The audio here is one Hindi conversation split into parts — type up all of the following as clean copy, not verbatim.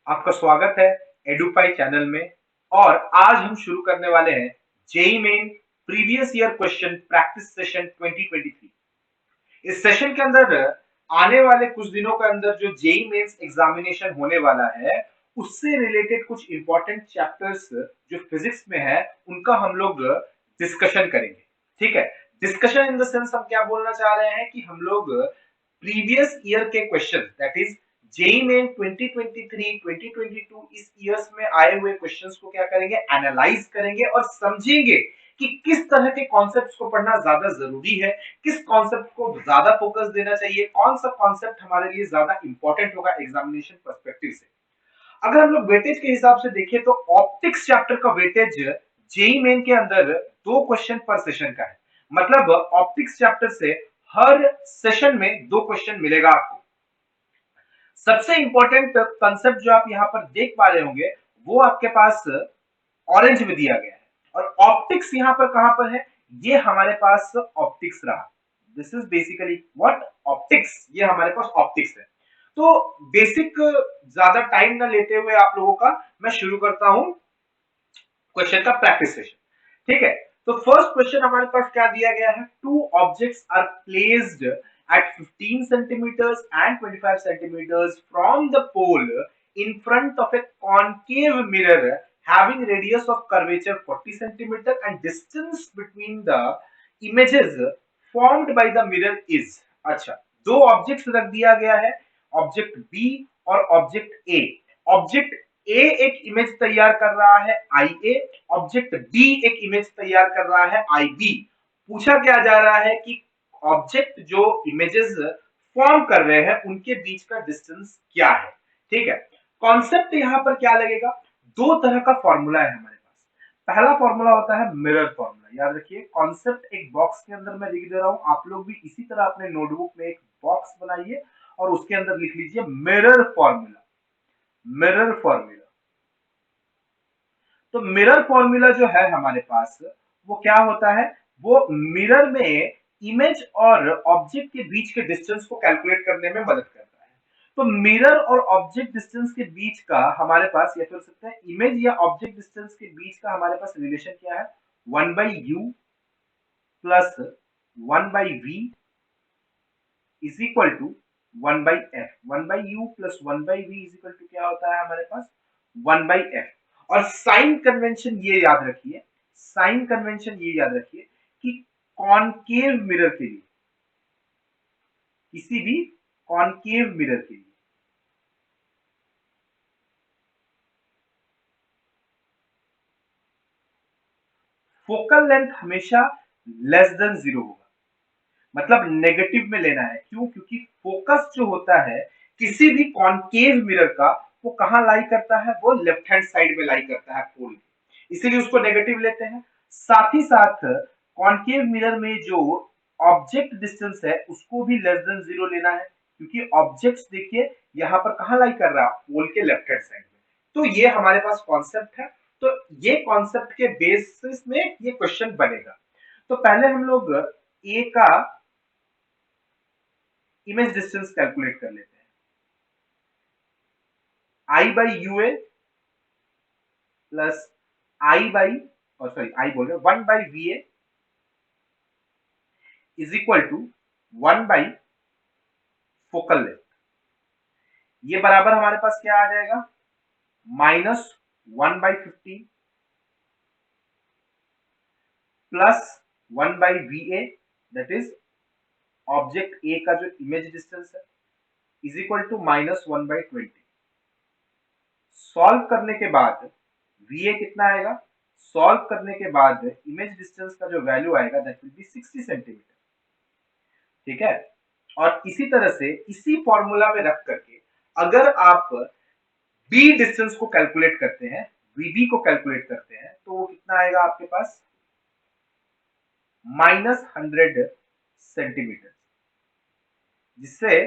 आपका स्वागत है एडुपाई चैनल में। और आज हम शुरू करने वाले हैं JEE main previous year question practice session 2023। इस सेशन के अंदर आने वाले कुछ दिनों के अंदर जो जेई मेंस एग्जामिनेशन होने वाला है उससे रिलेटेड कुछ इंपॉर्टेंट चैप्टर्स जो फिजिक्स में है उनका हम लोग डिस्कशन करेंगे। ठीक है, डिस्कशन इन द सेंस हम क्या बोलना चाह रहे हैं कि हम लोग प्रीवियस ईयर के question that is JEE main 2023 2022 इस ईयर्स में आए हुए क्वेश्चंस को क्या करेंगे, एनालाइज करेंगे और समझेंगे कि किस तरह के कॉन्सेप्ट्स को पढ़ना ज्यादा जरूरी है, किस कॉन्सेप्ट को ज्यादा फोकस देना चाहिए, कौन सा कॉन्सेप्ट हमारे लिए ज्यादा इंपॉर्टेंट होगा एग्जामिनेशन पर्सपेक्टिव से। अगर हम लोग वेटेज के हिसाब से देखें तो ऑप्टिक्स चैप्टर का वेटेज जेई मेन के अंदर 2 क्वेश्चन पर सेशन का है। मतलब ऑप्टिक्स चैप्टर से हर सेशन में 2 क्वेश्चन मिलेगा आपको। सबसे इंपॉर्टेंट कंसेप्ट जो आप यहाँ पर देख पा रहे होंगे वो आपके पास ऑरेंज में दिया गया है। और ऑप्टिक्स यहाँ पर कहां पर है, ये हमारे पास ऑप्टिक्स रहा। This is basically what optics, ये हमारे पास ऑप्टिक्स है। तो बेसिक ज्यादा टाइम ना लेते हुए आप लोगों का मैं शुरू करता हूं क्वेश्चन का प्रैक्टिस सेशन। ठीक है, तो फर्स्ट क्वेश्चन हमारे पास क्या दिया गया है, two objects are placed at 15 centimeters and 25 centimeters from the pole in front of a concave mirror having radius of curvature 40 centimeter and distance between the images formed by the mirror is। अच्छा, दो ऑब्जेक्ट्स रख दिया गया है, ऑब्जेक्ट बी और ऑब्जेक्ट ए। ऑब्जेक्ट ए एक इमेज तैयार कर रहा है आई ए, ऑब्जेक्ट बी एक इमेज तैयार कर रहा है आई बी। पूछा क्या जा रहा है कि ऑब्जेक्ट जो इमेजेस फॉर्म कर रहे हैं उनके बीच का डिस्टेंस क्या है। ठीक है, कॉन्सेप्ट यहां पर क्या लगेगा, दो तरह का फॉर्मूला है हमारे पास। पहला फॉर्मूला होता है मिरर फॉर्मूला। याद रखिए, कॉन्सेप्ट एक बॉक्स के अंदर मैं लिख दे रहा हूं, आप लोग भी इसी तरह अपने नोटबुक में एक बॉक्स बनाइए और उसके अंदर लिख लीजिए मिरर फॉर्मूला। मिरर फॉर्मूला, तो मिरर फॉर्मूला जो है हमारे पास वो क्या होता है, वो मिरर में इमेज और ऑब्जेक्ट के बीच के डिस्टेंस को कैलकुलेट करने में मदद करता है। तो मिरर और ऑब्जेक्ट डिस्टेंस के बीच का हमारे पास या फिर सकते हैं इमेज या ऑब्जेक्ट डिस्टेंस के बीच का हमारे पास रिलेशन क्या है, 1/u plus 1/v is equal to 1/f। 1/u plus 1/v is equal to क्या होता है हमारे पास, 1/f। और साइन कन्वेंशन ये याद रखिए, साइन कन्वेंशन ये याद रखिए कि कॉनकेव मिरर के लिए, किसी भी कॉनकेव मिरर के लिए फोकल लेंथ हमेशा लेस देन 0 होगा। मतलब नेगेटिव में लेना है, क्यों, क्योंकि फोकस जो होता है किसी भी कॉनकेव मिरर का वो कहां लाई करता है, वो लेफ्ट हैंड साइड में लाई करता है पोल के, इसीलिए उसको नेगेटिव लेते हैं। साथ ही साथ कॉनकेव मिरर में जो ऑब्जेक्ट डिस्टेंस है उसको भी लेस देन 0 लेना है, क्योंकि ऑब्जेक्ट्स देखिए यहां पर कहां लाई कर रहा है, पोल के लेफ्ट हैंड साइड में। तो ये हमारे पास कॉन्सेप्ट है। तो ये कॉन्सेप्ट के बेसिस में ये क्वेश्चन बनेगा। तो पहले हम लोग ए का इमेज डिस्टेंस कैलकुलेट कर लेते हैं। I by u a plus I by, और सॉरी आई बोल रहे 1/va is equal to 1 focal length. ये बराबर हमारे पास क्या आ जाएगा, -1/15 plus 1/va that is object A का जो इमेज डिस्टेंस है इज इक्वल टू -1/20। सॉल्व करने के बाद va कितना आएगा, सॉल्व करने के बाद इमेज डिस्टेंस का जो वैल्यू आएगा दैट विल बी 60 सेंटीमीटर। ठीक है, और इसी तरह से इसी फॉर्मूला में रख करके अगर आप बी डिस्टेंस को कैलकुलेट करते हैं, वीबी को कैलकुलेट करते हैं, तो वो कितना आएगा आपके पास, -100 सेंटीमीटर। जिससे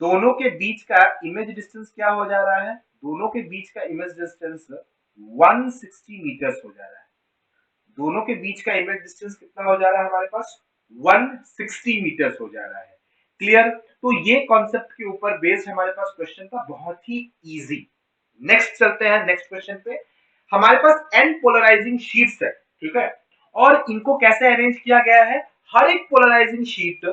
दोनों के बीच का इमेज डिस्टेंस क्या हो जा रहा है, दोनों के बीच का इमेज डिस्टेंस 160 मीटर्स हो जा रहा है। दोनों के बीच का इमेज डिस्टेंस कितना हो जा रहा है हमारे पास, 160 मीटर्स हो जा रहा है। क्लियर। तो ये कॉन्सेप्ट के ऊपर बेस्ड हमारे पास क्वेश्चन था, बहुत ही इजी, नेक्स्ट चलते हैं नेक्स्ट क्वेश्चन पे। हमारे पास n पोलराइजिंग शीट्स है, ठीक है, और इनको कैसे अरेंज किया गया है, हर एक पोलराइजिंग शीट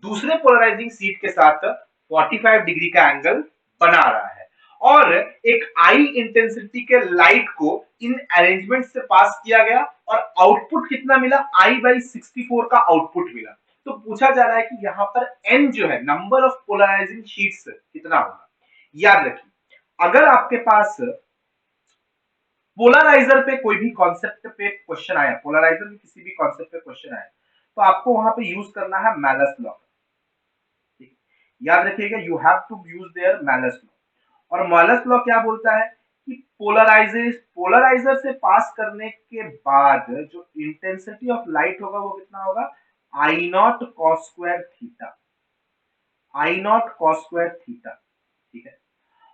दूसरे पोलराइजिंग शीट के साथ 45 डिग्री का एंगल बना रहा है, और एक आई इंटेंसिटी के लाइट को इन अरेंजमेंट से पास किया गया और आउटपुट कितना मिला, I/64 का आउटपुट मिला। तो पूछा जा रहा है कि यहाँ पर n जो है नंबर ऑफ पोलराइजिंग शीट्स कितना होगा। याद रखिए, अगर आपके पास पोलराइजर पे कोई भी कॉन्सेप्ट पे क्वेश्चन आया, पोलराइजर में किसी भी कॉन्सेप्ट पे क्वेश्चन आया, तो आपको वहां पे यूज करना है मैलस लॉ। याद रखिएगा, you have to use their Malus law. और मैलस लॉ क्या बोलता है कि पोलराइजर से पास करने के बाद जो इंटेंसिटी ऑफ लाइट होगा वो कितना होगा, I naught cos square theta, I naught cos square theta, ठीक है।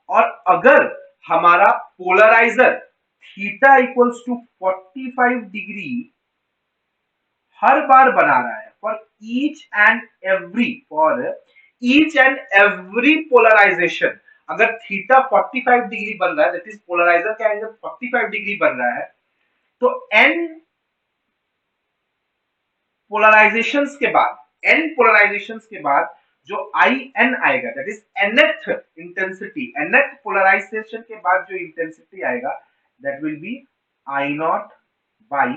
और अगर हमारा polariser theta equals to 45 degree हर बार बना रहा है for each and every polarisation, अगर थीटा 45 डिग्री बन रहा है, दैट इज पोलराइजर का एंगल 45 डिग्री बन रहा है, तो n पोलराइजेशंस के बाद, n पोलराइजेशंस के बाद जो in आएगा, that is nth intensity, nth polarisation के बाद जो इंटेंसिटी आएगा, that will be I not by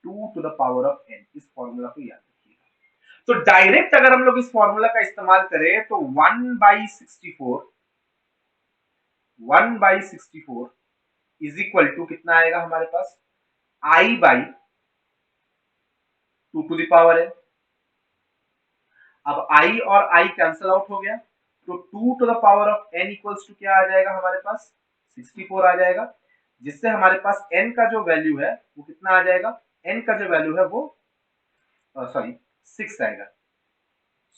2 to the power of n। इस फॉर्मूला को याद रखिएगा। तो डायरेक्ट अगर हम लोग इस फॉर्मूला का इस्तेमाल करें तो 1/64 इज इक्वल टू कितना आएगा हमारे पास, I/2 to the power n। अब i और i कैंसल आउट हो गया, तो 2 to the power of n equals to क्या आ जाएगा हमारे पास, 64 आ जाएगा, जिससे हमारे पास n का जो वैल्यू है वो कितना आ जाएगा, n का जो वैल्यू है वो सॉरी 6 आएगा,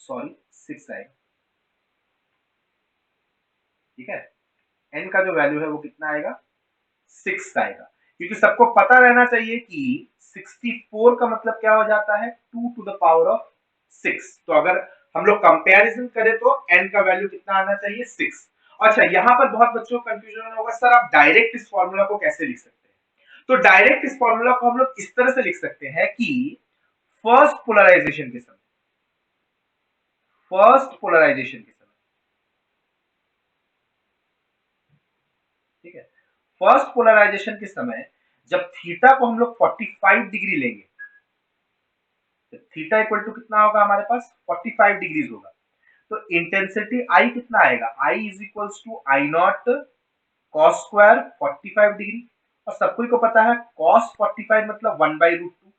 सॉरी 6 आएगा, ठीक है। n का जो वैल्यू है वो कितना आएगा, 6 आएगा, क्योंकि सबको पता रहना चाहिए कि 64 का मतलब क्या हो जाता है, 2 टू द पावर ऑफ 6। तो अगर हम लोग कंपैरिजन करें तो n का वैल्यू कितना आना चाहिए, 6। अच्छा, यहां पर बहुत बच्चों को कंफ्यूजन होगा, सर आप डायरेक्ट इस फॉर्मूला को कैसे लिख सकते हैं। तो डायरेक्ट इस फॉर्मूला को हम लोग इस तरह से लिख सकते हैं कि फर्स्ट पोलराइजेशन के समय, फर्स्ट पोलराइजेशन के समय, ठीक है, फर्स्ट पोलराइजेशन के समय जब थीटा को हम लोग 45 डिग्री लेंगे, तो थीटा इक्वल टू कितना होगा हमारे पास, 45 डिग्रीज होगा, तो इंटेंसिटी आई कितना आएगा, I is equals to I naught cos square 45 degree, और सबको को पता है कॉस 45 मतलब 1/√2,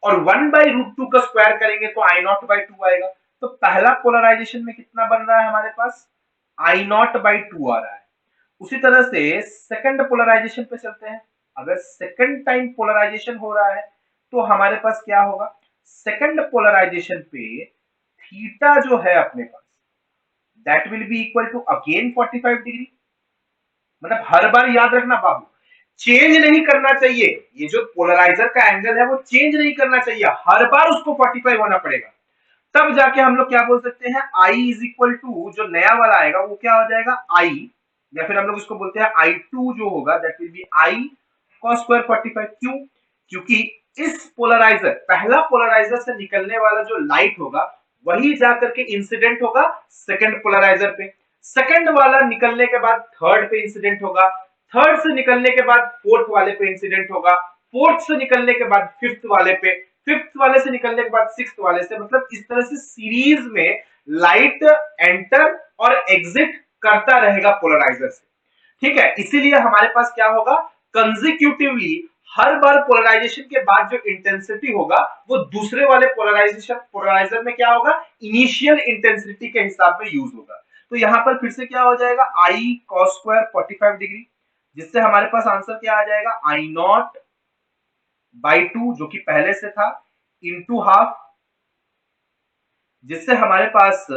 और 1/√2 का स्क्वायर करेंगे तो आई नॉट बाई 2 आएगा। तो पहला पोलराइजेशन में कितना बन रहा है हमारे पास, आई नॉट बाई 2 आ रहा है। उसी तरह से सेकंड पोलराइजेशन पे चलते हैं। अगर सेकंड टाइम पोलराइजेशन हो रहा है तो हमारे पास क्या होगा, सेकंड पोलराइजेशन पे थीटा जो है अपने पास, that will be equal to again 45 degree. मतलब हर बार याद रखना बाबू, चेंज नहीं करना चाहिए, ये जो पोलराइजर का एंगल है वो चेंज नहीं करना चाहिए, हर बार उसको 45 होना पड़ेगा, तब जाके हम लोग क्या बोल सकते हैं, आई इज इक्वल टू जो नया वाला आएगा वो क्या हो जाएगा, आई, या फिर हम लोग इसको बोलते हैं I2 जो होगा, that will be I cos square 45। क्यों, क्योंकि इस पोलराइजर, पहला पोलराइजर से निकलने वाला जो लाइट होगा वही जाकर के इंसिडेंट होगा सेकंड पोलराइजर पे, सेकंड वाला निकलने के बाद थर्ड पे इंसिडेंट होगा, थर्ड से निकलने के बाद फोर्थ वाले पे इंसिडेंट होगा, फोर्थ से निकलने के बाद फिफ्थ वाले पे, फिफ्थ वाले से निकलने के बाद सिक्स्थ वाले से, मतलब इस तरह से सीरीज में लाइट एंटर और एग्जिट करता रहेगा पोलराइजर से, ठीक है। इसीलिए हमारे पास क्या होगा, कंसेक्यूटिवली हर बार पोलराइजेशन के बाद जो इंटेंसिटी होगा वो दूसरे वाले पोलराइजर में क्या होगा, इनिशियल इंटेंसिटी के हिसाब में यूज होगा। तो यहां पर फिर से क्या हो जाएगा, आई कॉस स्क्वायर 45 डिग्री, जिससे हमारे पास आंसर क्या आ जाएगा, आई नॉट बाई 2 जो कि पहले से था, इंटू हाफ, जिससे हमारे पास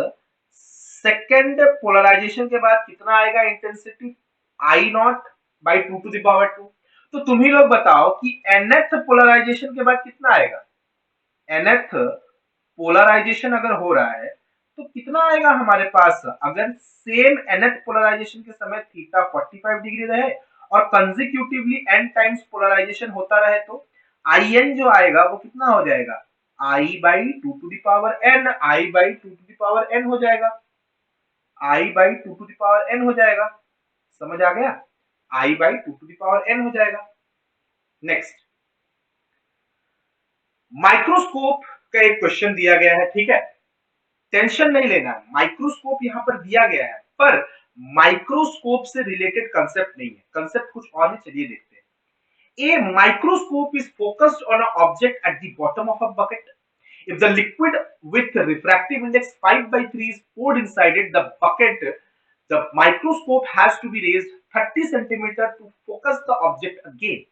सेकेंड पोलराइजेशन के बाद कितना आएगा intensity, I not by 2 to the power 2। तो तुम ही लोग बताओ कि nth पोलराइजेशन के बाद कितना आएगा, nth पोलराइजेशन अगर हो रहा है तो कितना आएगा हमारे पास, अगर सेम nth पोलराइजेशन के समय थीटा 45 डिग्री रहे और कंजिक्यूटिवली n टाइम्स पोलराइजेशन होता रहे तो In जो आएगा वो कितना हो जाएगा, I by 2 to the power n, I by 2 to the power n हो जाएगा, I by 2 to the power n हो जाएगा। समझ आ गया, I by 2 to the power n हो जाएगा। नेक्स्ट, माइक्रोस्कोप का एक क्वेश्चन दिया गया है, ठीक है, टेंशन नहीं लेना है, माइक्रोस्कोप यहां पर दिया गया है पर माइक्रोस्कोप से रिलेटेड कंसेप्ट नहीं है, कंसेप्ट कुछ और है, चलिए देखते हैं। A microscope is focused on an object at the bottom of a bucket. If the liquid with refractive index 5 by 3 is poured inside it, the bucket, the microscope has to be raised 30 centimeter to focus the object again.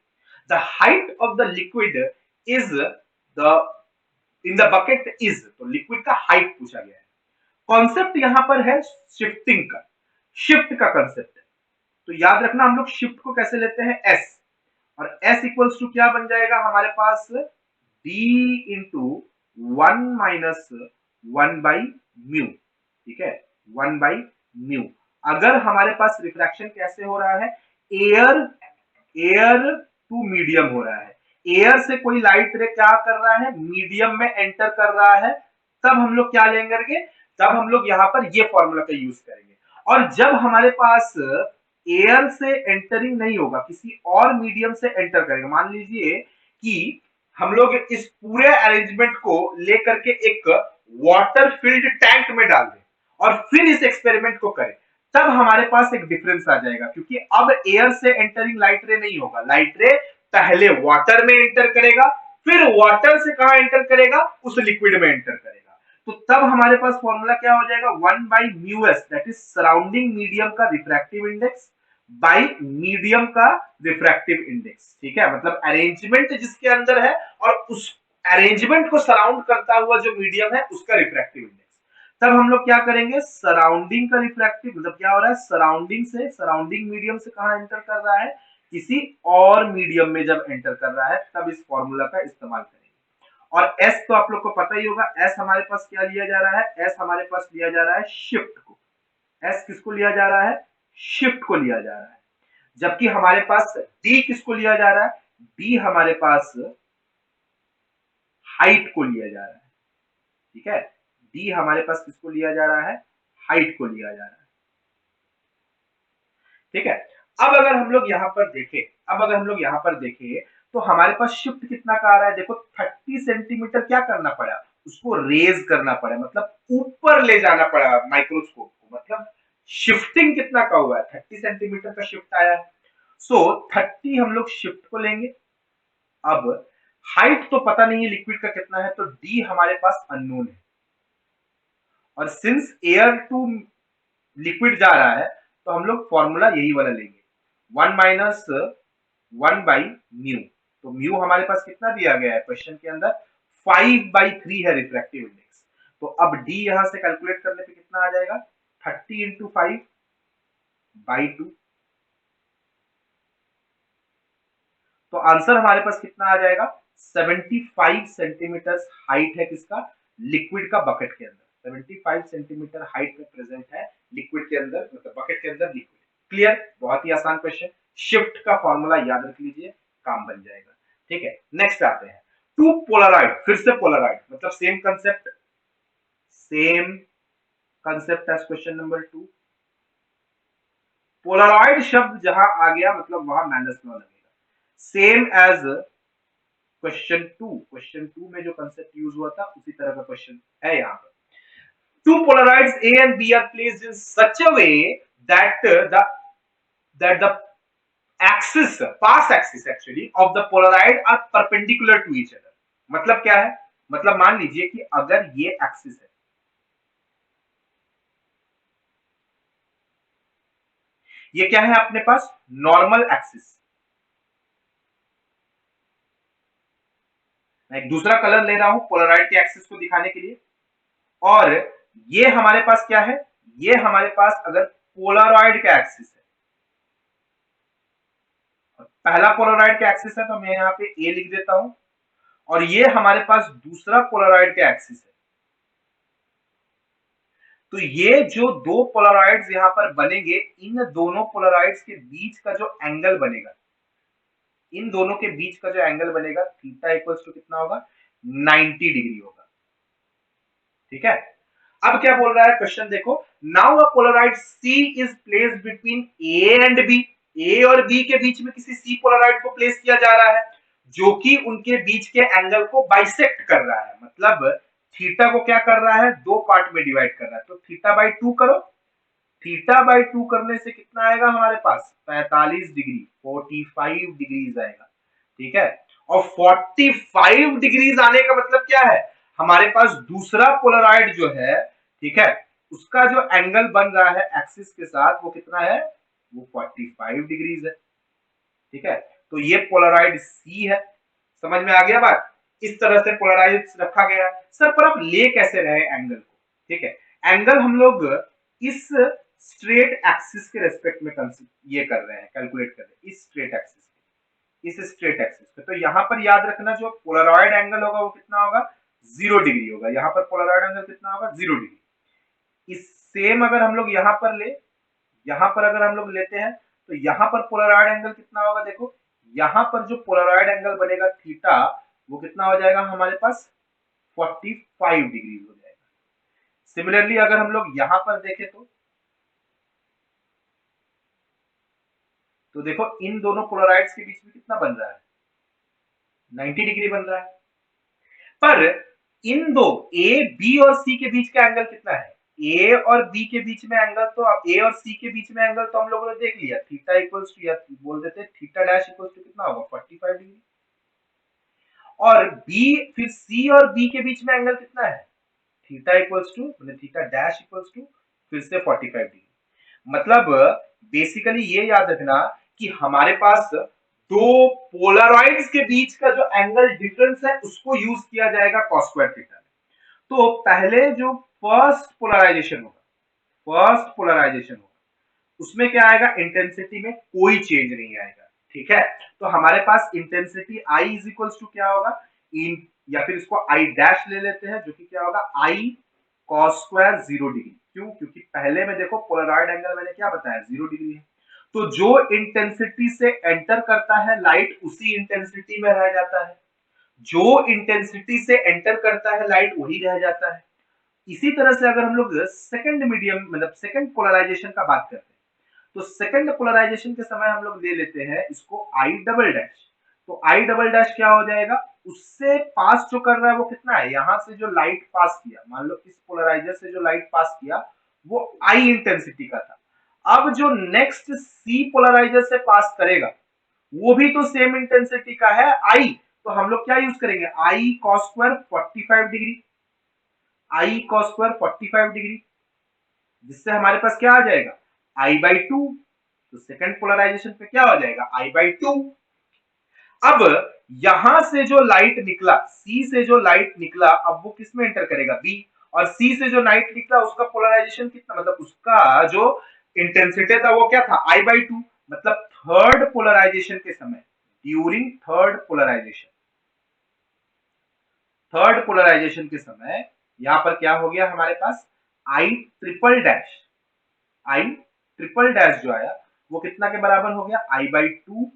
The height of the liquid is the in the bucket is, तो लिक्विड का हाइट पूछा गया है। कॉन्सेप्ट यहां पर है शिफ्टिंग का, शिफ्ट का कॉन्सेप्ट है, तो याद रखना हम लोग शिफ्ट को कैसे लेते हैं, एस, और s इक्वल्स टू क्या बन जाएगा हमारे पास, d into 1 minus 1 by mu, ठीक है, 1 बाई म्यू। अगर हमारे पास रिफ्रैक्शन कैसे हो रहा है, एयर एयर टू मीडियम हो रहा है, एयर से कोई लाइट रे क्या कर रहा है, मीडियम में एंटर कर रहा है, तब हम लोग क्या लेंगे, तब हम लोग यहाँ पर ये फॉर्मूला का यूज करेंगे। और जब हमारे पास एयर से एंटरिंग नहीं होगा, किसी और मीडियम से एंटर करेगा, मान लीजिए कि हम लोग इस पूरे अरेंजमेंट को लेकर के एक वाटर फिल्ड टैंक में डाल दें और फिर इस एक्सपेरिमेंट को करें, तब हमारे पास एक डिफरेंस आ जाएगा, क्योंकि अब एयर से एंटरिंग लाइट रे नहीं होगा, लाइट रे पहले वाटर में एंटर करेगा, फिर वाटर से कहां एंटर करेगा, उस लिक्विड में एंटर करेगा, तो तब हमारे पास फॉर्मूला क्या हो जाएगा, 1 by mu S, that is surrounding medium का रिफ्रैक्टिव इंडेक्स बाई मीडियम का रिफ्रैक्टिव इंडेक्स, ठीक है, मतलब अरेंजमेंट जिसके अंदर है और उस अरेंजमेंट को सराउंड करता हुआ जो मीडियम है उसका रिफ्रैक्टिव इंडेक्स। तब हम लोग क्या करेंगे, सराउंडिंग का रिफ्रैक्टिव, मतलब क्या हो रहा है, सराउंडिंग से, सराउंडिंग मीडियम से कहां एंटर कर रहा है, किसी और मीडियम में जब एंटर कर रहा है, तब इस फॉर्मूला का इस्तेमाल करेंगे। और S तो आप लोग को पता ही होगा, S हमारे पास क्या लिया जा रहा है, S हमारे पास लिया जा रहा है शिफ्ट को, S किसको लिया जा रहा है, शिफ्ट को लिया जा रहा है, जबकि हमारे पास D किसको लिया जा रहा है, D हमारे पास हाइट को लिया जा रहा है, ठीक है, D हमारे पास किसको लिया जा रहा है, हाइट को लिया जा रहा है, ठीक है। अब अगर हम लोग यहां पर देखें, अब अगर हम लोग यहां पर देखें तो हमारे पास शिफ्ट कितना का आ रहा है, देखो 30 सेंटीमीटर क्या करना पड़ा, उसको रेज करना पड़ा, मतलब ऊपर ले जाना पड़ा माइक्रोस्कोप को, मतलब शिफ्टिंग कितना का हुआ है, 30 सेंटीमीटर का शिफ्ट आया है, सो 30 हम लोग शिफ्ट को लेंगे। अब हाइट तो पता नहीं है लिक्विड का कितना है, तो डी हमारे पास अननोन है, और सिंस एयर टू लिक्विड जा रहा है तो हम लोग फॉर्मूला यही वाला लेंगे, 1 माइनस 1 बाई म्यू, तो म्यू हमारे पास कितना दिया गया है क्वेश्चन के अंदर, 5 बाई 3 है रिफ्रैक्टिव इंडेक्स, तो अब डी यहां से कैलकुलेट करने पे कितना आ जाएगा, 30 इंटू 5 बाई 2, तो आंसर हमारे पास कितना आ जाएगा, 75 सेंटीमीटर हाइट है किसका, लिक्विड का बकेट के अंदर, 75 सेंटीमीटर हाइट में प्रेजेंट है लिक्विड के अंदर, मतलब बकेट के अंदर लिक्विड। क्लियर, बहुत ही आसान क्वेश्चन, शिफ्ट का फॉर्मूला याद रख लीजिए, काम बन जाएगा, ठीक है। नेक्स्ट आते हैं, टू पोलराइड, फिर से पोलराइड, मतलब same concept, same concept as question number 2, polaroid शब्द जहां आ गया मतलब वहां माइनस लॉ लगेगा, सेम एज क्वेश्चन 2, क्वेश्चन 2 में जो कंसेप्ट यूज हुआ था उसी तरह का क्वेश्चन है यहाँ पर। Two polarides A and B are placed in such a way that the axis, path axis actually of the polaride are perpendicular to each other। मतलब क्या है, मतलब मान लीजिए कि अगर ये एक्सिस है, ये क्या है अपने पास, नॉर्मल एक्सिस, मैं एक दूसरा कलर ले रहा हूं पोलराइड के एक्सिस को दिखाने के लिए, और ये हमारे पास क्या है, ये हमारे पास अगर पोलराइड का एक्सिस है, पहला पोलराइड का एक्सिस है तो मैं यहाँ पे ए लिख देता हूं, और ये हमारे पास दूसरा पोलराइड का एक्सिस है, तो ये जो दो पोलराइड्स यहाँ पर बनेंगे, इन दोनों पोलराइड्स के बीच का जो एंगल बनेगा, इन दोनों के बीच का जो एंगल बनेगा थीटा इक्वल्स टू कितना होगा, 90 डिग्री होगा। ठीक है, अब क्या बोल रहा है क्वेश्चन देखो, now a polaroid C is placed between A and B, A और बी के बीच में किसी सी पोलराइड को प्लेस किया जा रहा है जो कि उनके बीच के एंगल को बाइसेक्ट कर रहा है, मतलब थीटा को क्या कर रहा है, दो पार्ट में डिवाइड कर रहा है। तो थीटा बाई 2 करो, थीटा बाई 2 करने से कितना आएगा हमारे पास, 45 डिग्री, 45 डिग्रीज आएगा। ठीक है, और 45 डिग्रीज आने का मतलब क्या है, हमारे पास दूसरा पोलराइड जो है, ठीक है, उसका जो एंगल बन रहा है एक्सिस के साथ वो कितना है, वो 45 डिग्रीज है। ठीक है, तो ये पोलराइड सी है। समझ में आ गया बात, इस तरह से पोलराइज रखा गया है। सर पर आप ले कैसे रहे एंगल को, ठीक है, एंगल हम लोग इस स्ट्रेट एक्सिस के रेस्पेक्ट में ये कर रहे हैं, कैलकुलेट कर रहे हैं इस स्ट्रेट एक्सिस, इस स्ट्रेट एक्सिस पे। तो यहाँ पर याद रखना जो पोलराइड एंगल होगा वो कितना होगा, 0 डिग्री होगा। यहाँ पर पोलराइड एंगल कितना होगा, 0 डिग्री। इस सेम अगर हम लोग यहाँ पर ले, यहाँ पर अगर हम लोग लेते हैं तो यहाँ पर पोलराइड एंगल कितना होगा, देखो यहाँ पर जो पोलराइड एंगल बनेगा थीटा, वो कितना हो जाएगा हमारे पास, 45 डिग्री हो जाएगा। सिमिलरली अगर हम लोग यहाँ पर देखें तो देखो इन दोनों पोलराइड्स के बीच में कितना बन रहा है, 90 डिग्री बन रहा है। पर इन दो ए बी और सी के बीच का एंगल कितना है, ए और बी के बीच में एंगल, तो अब ए और सी के बीच में एंगल तो हम लोगों ने देख लिया, थीटा इक्वल्स टू, या बोल देते हैं थीटा डैश इक्वल्स टू कितना होगा, 45 डिग्री। और बी, फिर सी और बी के बीच में एंगल कितना है, थीटा इक्वल्स टू, मतलब थीटा डैश इक्वल्स टू फिर से 45 डिग्री। मतलब बेसिकली ये याद रखना कि हमारे पास दो पोलराइड्स के बीच का जो एंगल डिफरेंस है उसको यूज किया जाएगा कॉस स्क्वायर थीटा में। तो पहले जो फर्स्ट पोलराइजेशन होगा उसमें क्या आएगा, इंटेंसिटी में कोई चेंज नहीं आएगा। ठीक है, तो हमारे पास intensity I is equals to क्या होगा, इन, या फिर इसको I डैश ले लेते हैं जो कि क्या होगा, I cos स्क्वायर 0 डिग्री। क्यों, क्योंकि पहले में देखो पोलराइड एंगल मैंने क्या बताया, 0 डिग्री है। तो जो इंटेंसिटी से एंटर करता है लाइट उसी इंटेंसिटी में रह जाता है, जो इंटेंसिटी से एंटर करता है लाइट वही रह जाता है। इसी तरह से अगर हम लोग सेकंड मीडियम, मतलब सेकंड पोलराइजेशन का बात करते हैं, तो सेकंड पोलराइजेशन के समय हम लोग ले लेते हैं इसको आई डबल डैश। तो आई डबल डैश क्या हो जाएगा, उससे पास जो कर रहा है वो कितना है, यहां से जो लाइट पास किया, मान लो इस पोलराइजर से जो लाइट पास किया वो आई इंटेंसिटी का था। अब जो नेक्स्ट सी पोलराइजर से पास करेगा वो भी तो सेम इंटेंसिटी का है, आई। तो हम लोग क्या यूज करेंगे, आई कॉस स्क्वायर 45 डिग्री, आई कॉस स्क्वायर 45 डिग्री, जिससे हमारे पास क्या आ जाएगा, आई बाई 2। तो सेकंड पोलराइजेशन पे क्या हो जाएगा, आई बाई 2। अब यहां से जो लाइट निकला, सी से जो लाइट निकला, अब वो किस में एंटर करेगा, बी। और सी से जो लाइट निकला उसका पोलराइजेशन कितना, मतलब उसका जो इंटेंसिटी था वो क्या था, आई बाई 2। मतलब थर्ड पोलराइजेशन के समय, ड्यूरिंग थर्ड पोलराइजेशन के समय यहां पर क्या हो गया हमारे पास, I triple dash, I triple dash जो आया वो कितना के बराबर हो गया, I by 2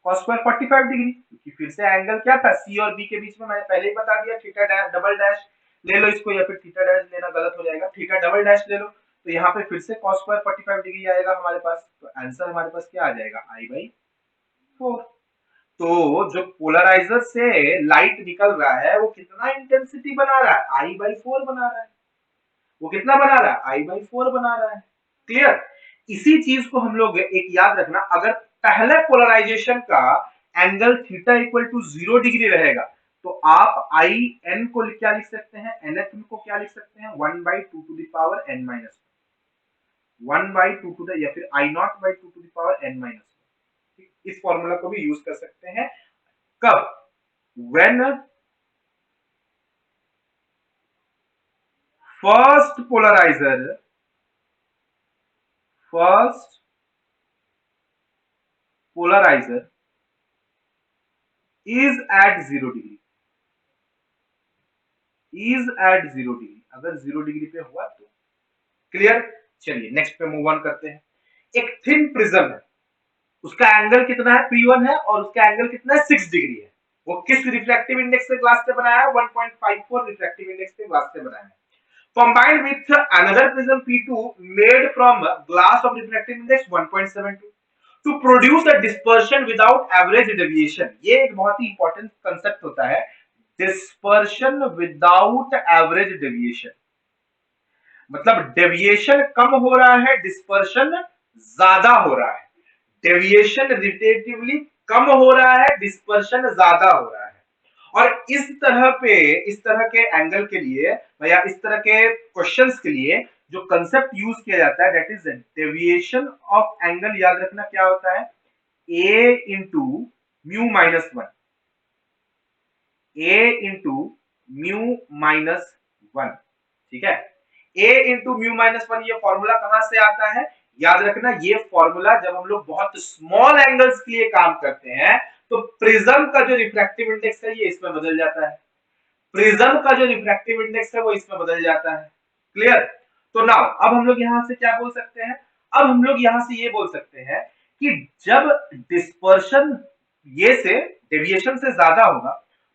cos square 45 degree. क्योंकि फिर से एंगल क्या था, सी और बी के बीच में, मैंने पहले ही बता दिया, थीटा डैश डबल डैश ले लो इसको, या फिर थीटा डैश लेना गलत हो जाएगा, थीटा डबल डैश ले लो। तो यहाँ पे फिर से कॉस स्क्वायर 45 डिग्री आएगा हमारे पास। तो आंसर हमारे पास क्या आ जाएगा, आई बाई 4। तो जो पोलराइजर से लाइट निकल रहा है वो कितना इंटेंसिटी बना रहा है, आई बाई 4 बना रहा है। वो कितना बना रहा है, आई बाई 4 बना रहा है। क्लियर, इसी चीज को हम लोग एक याद रखना, अगर पहले पोलराइजेशन का angle theta equal to 0 degree रहेगा तो आप आई एन को क्या लिख सकते हैं, एन एफ को क्या लिख सकते हैं, 1 by 2 to the power n minus 1 by 2 to the, या फिर I not by 2 to the power n minus 1। इस फॉर्मूला को भी यूज कर सकते हैं कब, when first polariser is at 0 degree, is at 0 degree। अगर 0 डिग्री पे हुआ तो। क्लियर? चलिए नेक्स्ट पे मूव ऑन करते हैं। एक थिन प्रिज्म है, उसका एंगल कितना है, P1 है, और उसका एंगल कितना है, 6 डिग्री है। वो किस रिफ्रैक्टिव इंडेक्स से ग्लास से बनाया है, 1.54 रिफ्रैक्टिव इंडेक्स से ग्लास से बनाया है। Combined with another prism P2 made from glass of refractive index 1.72 to produce a dispersion without average deviation। ये एक बहुत ही इंपॉर्टेंट कंसेप्ट होता है, डिस्पर्शन विदाउट एवरेज डेविएशन। मतलब डेविएशन कम हो रहा है, डिस्पर्शन ज्यादा हो रहा है। डेविएशन रिलेटिवली कम हो रहा है, डिस्पर्शन ज्यादा हो रहा है। और इस तरह के एंगल के लिए या इस तरह के क्वेश्चंस के लिए जो कंसेप्ट यूज किया जाता है that is deviation of angle. याद रखना क्या होता है, a into mu minus one, a into mu minus one. ठीक है, a into mu minus one, ये फॉर्मूला कहां से आता है, याद रखना ये फॉर्मूला जब हम लोग बहुत स्मॉल एंगल्स के लिए काम करते हैं तो प्रिज्म का जो रिफ्रैक्टिव इंडेक्स है ये इसमें बदल जाता है, प्रिज्म का जो रिफ्रैक्टिव इंडेक्स है वो इसमें बदल जाता है। क्लियर? तो नाउ अब हम लोग यहां से क्या बोल सकते हैं, अब हम लोग यहां से ये बोल सकते हैं कि जब डिस्पर्शन ये से डेविएशन से ज्यादा होगा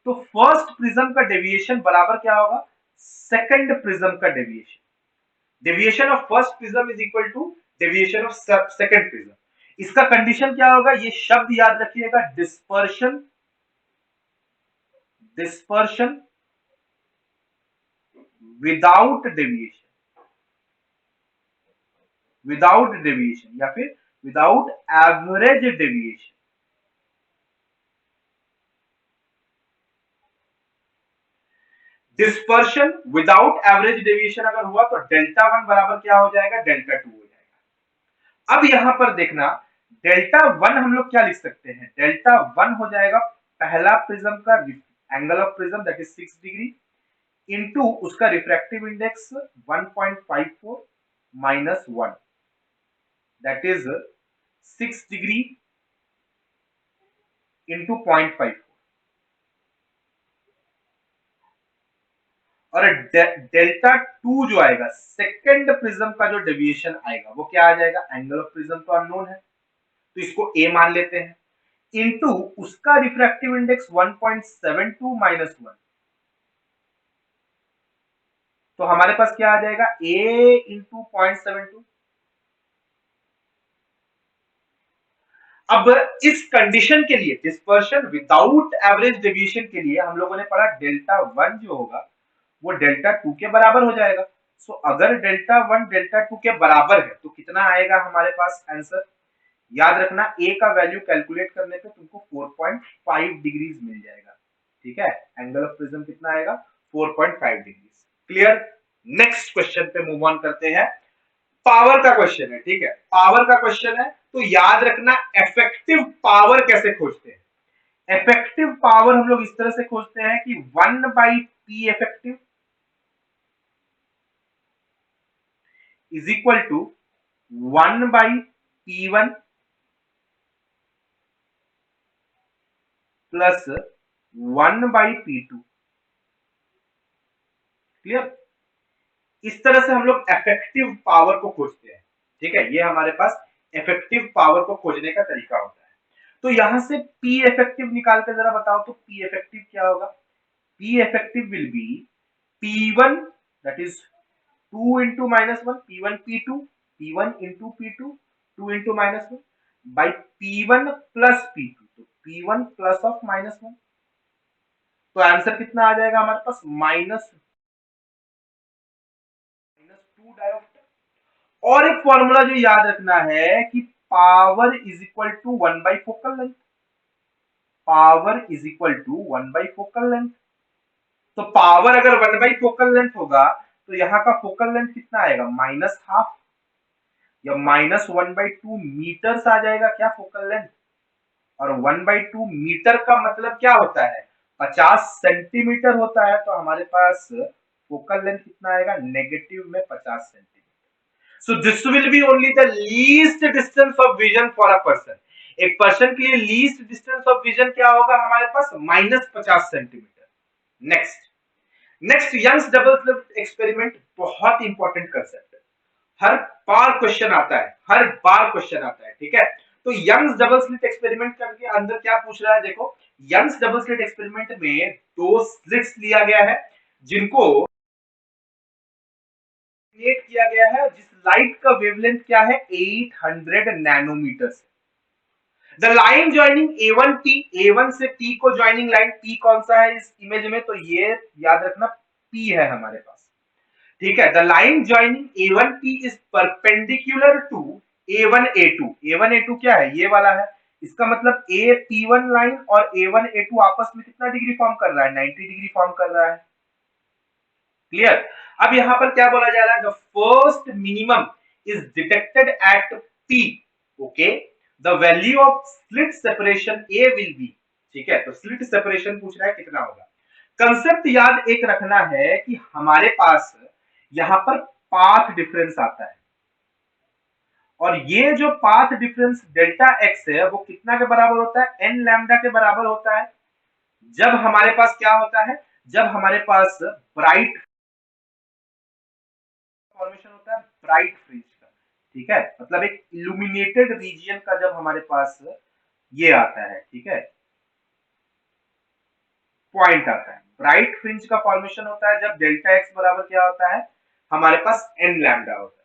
तो फर्स्ट प्रिज्म का डेविएशन बराबर क्या होगा, सेकंड प्रिज्म का deviation. Deviation of first prism is equal to deviation of second prism. इसका कंडीशन क्या होगा, ये शब्द याद रखिएगा, dispersion, dispersion without deviation, without deviation या फिर without average deviation. Dispersion without average deviation अगर हुआ तो डेल्टा वन बराबर क्या हो जाएगा, डेल्टा टू हो जाएगा। अब यहां पर देखना, डेल्टा वन हम लोग क्या लिख सकते हैं, डेल्टा वन हो जाएगा पहला प्रिज्म का angle of prism that is 6 degree into उसका refractive index 1.54 minus 1 that is 6 degree into 0.54 और डेल्टा टू जो आएगा सेकंड प्रिज्म का जो डेविएशन आएगा वो क्या आ जाएगा, एंगल ऑफ प्रिज्म तो अननोन है तो इसको a मान लेते हैं, इनटू उसका रिफ्रैक्टिव इंडेक्स 1.72 माइनस 1, तो हमारे पास क्या आ जाएगा, a इंटू 0.72। अब इस कंडीशन के लिए डिस्पर्शन विदाउट एवरेज डेविएशन के लिए हम लोगों ने पढ़ा डेल्टा वन जो होगा वो डेल्टा टू के बराबर हो जाएगा। सो अगर डेल्टा वन डेल्टा टू के बराबर है तो कितना आएगा हमारे पास आंसर, याद रखना a का वैल्यू कैलकुलेट करने पे तुमको 4.5 डिग्रीज मिल जाएगा। ठीक है, एंगल ऑफ प्रिज्म कितना आएगा, 4.5 डिग्रीज। क्लियर? नेक्स्ट क्वेश्चन पे मूव ऑन करते हैं। पावर का क्वेश्चन है, ठीक है, पावर का क्वेश्चन है तो याद रखना इफेक्टिव पावर कैसे खोजते हैं। इफेक्टिव पावर हम लोग इस तरह से खोजते हैं कि 1/P effective is equal to 1/P1 plus 1/P2। Clear? इस तरह से हम लोग इफेक्टिव पावर को खोजते हैं। ठीक है, ये हमारे पास इफेक्टिव पावर को खोजने का तरीका होता है। तो यहां से P इफेक्टिव निकाल कर जरा बताओ तो P इफेक्टिव क्या होगा, P effective will be P1 that is 2 into minus 1 P1 P2 P1 into P2 2 into minus 1 by P1 plus P2 तो P1 plus of minus 1 तो आंसर कितना आ जाएगा हमारे पास माइनस टू डायोप्टर। और एक फॉर्मूला जो याद रखना है कि power is equal to 1 by focal length, power is equal to 1 by focal length. तो पावर अगर 1 बाई फोकल लेंथ होगा तो यहाँ का फोकल लेंथ कितना आएगा, माइनस हाफ या माइनस 1/2 मीटर्स आ जाएगा क्या फोकल लेंथ। और 1/2 मीटर का मतलब क्या होता है, 50 सेंटीमीटर होता है। तो हमारे पास फोकल लेंथ कितना आएगा, नेगेटिव में 50 centimetre. So this will be only the least distance of vision for a person. एक पर्सन के लिए लीस्ट डिस्टेंस ऑफ विजन क्या होगा हमारे पास, -50 centimetre. Next, next, Young's double slit experiment, बहुत इंपॉर्टेंट कंसेप्ट है, हर बार क्वेश्चन आता है, हर बार क्वेश्चन आता है, ठीक है। तो यंग्स डबल स्लिट एक्सपेरिमेंट करके अंदर क्या पूछ रहा है, देखो, यंग्स डबल स्लिट एक्सपेरिमेंट में दो स्लिट्स लिया गया है जिनको क्रिएट किया गया है, जिस लाइट का वेवलेंथ क्या है, 800 nanometre. The line joining A1 P, A1 से P को ज्वाइनिंग लाइन, P कौन सा है इस इमेज में, तो ये याद रखना P है हमारे पास, ठीक है। The line joining A1P is perpendicular to A1A2। A1A2 क्या है, ये वाला है, इसका मतलब AP1 लाइन और A1A2 आपस में कितना डिग्री फॉर्म कर रहा है, 90 डिग्री फॉर्म कर रहा है, क्लियर। अब यहां पर क्या बोला जा रहा है, the first minimum is detected at P, okay, the value of slit separation A will be, ठीक है। तो स्लिट सेपरेशन पूछ रहा है कितना होगा। कंसेप्ट याद एक रखना है कि हमारे पास यहां पर पाथ डिफरेंस आता है, और ये जो पाथ डिफरेंस डेल्टा एक्स है वो कितना के बराबर होता है, एन लैम्डा के बराबर होता है। जब हमारे पास क्या होता है, जब हमारे पास ब्राइट फॉर्मेशन होता है, ब्राइट फ्रिंज का, ठीक है, मतलब एक इल्यूमिनेटेड रीजन का जब हमारे पास ये आता है, ठीक है, पॉइंट आता है, ब्राइट फ्रिंज का फॉर्मेशन होता है जब डेल्टा एक्स बराबर क्या होता है, हमारे पास एन लैम्डा होता है।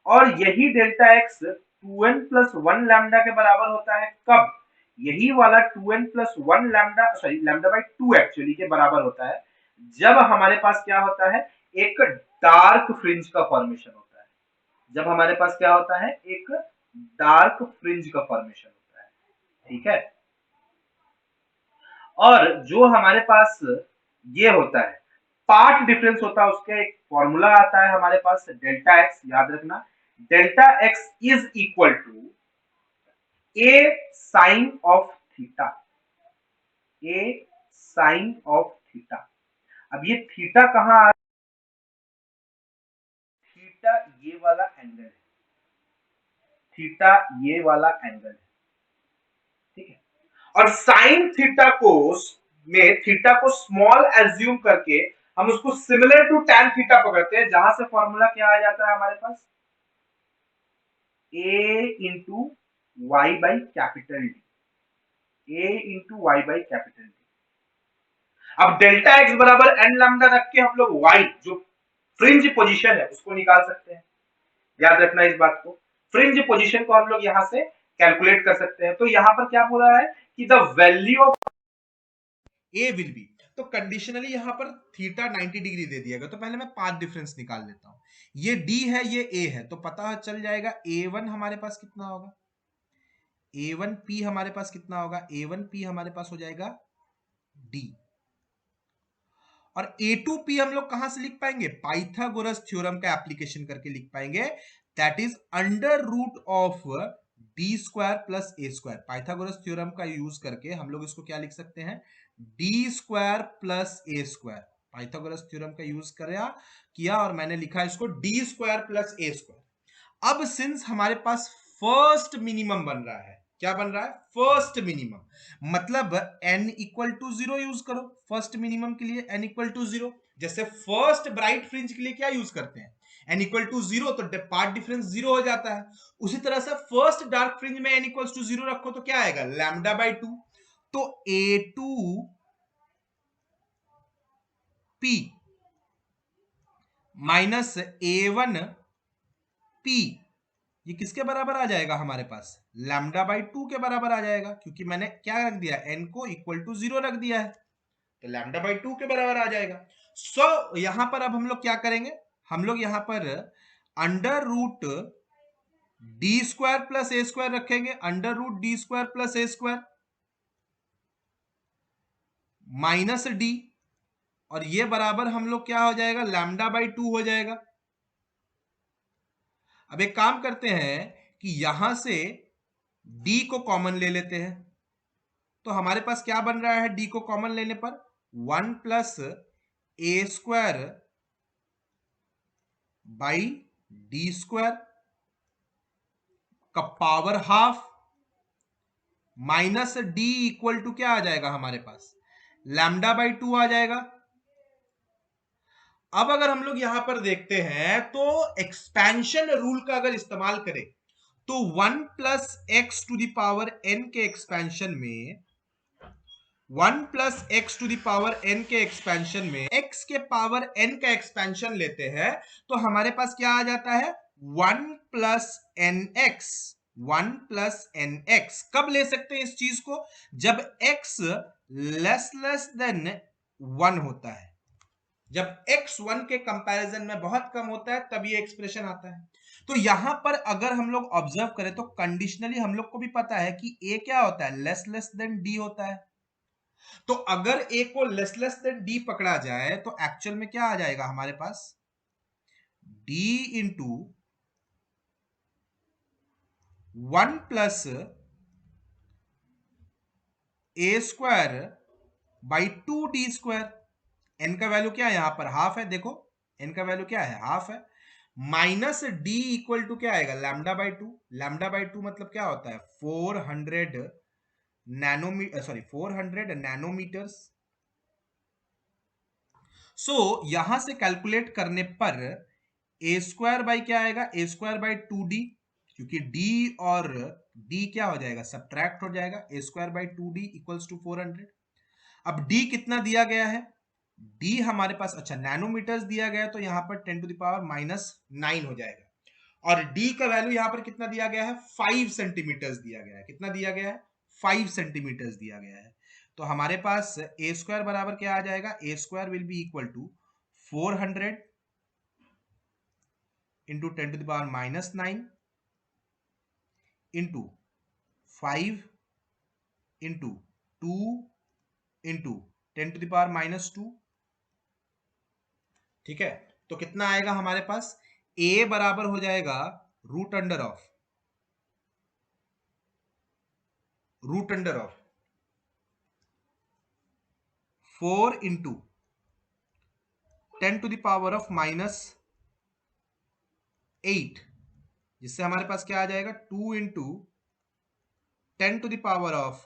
और यही delta x 2n plus 1 lambda के बराबर होता है, कब, यही वाला 2n plus 1 lambda, sorry lambda by 2 actually के बराबर होता है, जब हमारे पास क्या होता है, एक डार्क फ्रिंज का फॉर्मेशन होता है, जब हमारे पास क्या होता है, एक डार्क फ्रिंज का फॉर्मेशन होता है, ठीक है। और जो हमारे पास ये होता है, पार्ट डिफरेंस होता है, उसका एक फॉर्मूला आता है हमारे पास, डेल्टा एक्स, याद रखना, delta x is equal to A sine of theta, A sine of theta. अब ये थीटा कहां आ, थीटा ये वाला एंगल है, थीटा ये वाला एंगल है, ठीक है। और साइन थीटा को में थीटा को स्मॉल एज्यूम करके हम उसको सिमिलर टू टैन थीटा पकड़ते हैं, जहां से फॉर्मूला क्या आ जाता है हमारे पास, A into Y by capital D, A into Y by capital D. अब डेल्टा एक्स बराबर एन लैम्डा रख के हम लोग वाई जो फ्रिंज पोजीशन है उसको निकाल सकते हैं, याद रखना इस बात को, फ्रिंज पोजीशन को हम लोग यहां से कैलकुलेट कर सकते हैं। तो यहां पर क्या बोला है कि the value of A will be, तो कंडीशनली यहां पर थीटा 90 डिग्री दे दिया गया, तो पहले मैं पाथ डिफरेंस निकाल लेता हूं, ये डी है ये ए है, तो पता चल जाएगा A1 हमारे पास कितना होगा, A1P हमारे पास कितना होगा, A1P हमारे पास हो जाएगा D, और A2P हम लोग कहां से लिख पाएंगे, पाइथागोरस थ्योरम का एप्लीकेशन करके लिख पाएंगे, that is under root of D square plus A square. Pythagoras theorem का यूज करके हम लोग इसको क्या लिख सकते हैं, D square plus A square, Pythagoras theorem का यूज किया और मैंने लिखा इसको D square plus A square. अब सिंस हमारे पास फर्स्ट मिनिमम बन रहा है, क्या बन रहा है, फर्स्ट मिनिमम, मतलब n इक्वल टू 0 यूज करो फर्स्ट मिनिमम के लिए, n इक्वल टू 0, जैसे फर्स्ट ब्राइट फ्रिंज के लिए क्या यूज करते हैं, n इक्वल टू 0, तो पार्ट डिफरेंस 0 हो जाता है। उसी तरह से फर्स्ट डार्क फ्रिंज में n इक्वल टू 0 रखो तो क्या आएगा, लैम्डा बाई 2, तो A2P माइनस A1P ये किसके बराबर आ जाएगा हमारे पास, लैम्डा बाई 2 के बराबर आ जाएगा, क्योंकि मैंने क्या रख दिया, n को इक्वल टू 0 रख दिया है, तो लैम्डा बाई 2 के बराबर आ जाएगा। सो यहां पर अब हम लोग क्या करेंगे, हम लोग यहां पर under root D square plus A square रखेंगे, under root D square plus A square minus D, और ये बराबर हम लोग क्या हो जाएगा, लैम्डा बाई 2 हो जाएगा। अब एक काम करते हैं कि यहां से d को कॉमन ले लेते हैं, तो हमारे पास क्या बन रहा है, d को कॉमन लेने पर 1 plus A square by D square का power half minus D equal to क्या आ जाएगा हमारे पास, लैम्डा बाई 2 आ जाएगा, अब अगर हम लोग यहां पर देखते हैं तो एक्सपेंशन रूल का अगर इस्तेमाल करें तो 1 plus x to the power n के एक्सपेंशन में 1 plus x to the power n के एक्सपेंशन में x के पावर n का एक्सपेंशन लेते हैं तो हमारे पास क्या आ जाता है 1 plus n x 1 plus n x. कब ले सकते हैं इस चीज को? जब x लेस देन 1 होता है। जब x 1 के कंपैरिजन में बहुत कम होता है तब ये एक्सप्रेशन आता है। तो यहां पर अगर हम लोग ऑब्जर्व करें तो कंडीशनली हम लोग को भी पता है कि a क्या होता है, लेस देन d होता है। तो अगर a को लेस देन d पकड़ा जाए तो एक्चुअल में क्या आ जाएगा हमारे पास, d into 1 plus A square by 2d²। n का वैल्यू क्या है यहां पर, हाफ है। देखो n का वैल्यू क्या है, हाफ है। माइनस d इक्वल टू क्या आएगा, लैम्डा बाई 2। लैम्डा बाई 2 मतलब क्या होता है, 400 नैनोमीटर, सॉरी 400 नैनोमीटर्स। सो यहां से कैलकुलेट करने पर ए स्क्वायर बाई क्या आएगा, ए स्क्वायर बाई 2d, क्योंकि d और d क्या हो जाएगा, सब्ट्रैक्ट हो जाएगा। A square by 2d equals to 400। अब d कितना दिया गया है, d हमारे पास, अच्छा नैनोमीटर्स दिया गया है तो यहां पर 10 टू द पावर -9 हो जाएगा। और d का वैल्यू यहां पर कितना दिया गया है, 5 सेंटीमीटर्स दिया गया है। कितना दिया गया है, 5 सेंटीमीटर्स दिया गया है। तो हमारे पास ए स्क्वायर बराबर क्या आ जाएगा, A square will be equal to 400 into 10 to the power -9 into 5 into 2 into 10 to the power -2। ठीक है, तो कितना आएगा हमारे पास, a बराबर हो जाएगा root under of 4 into 10 to the power of -8, जिससे हमारे पास क्या आ जाएगा, 2 into 10 to the power of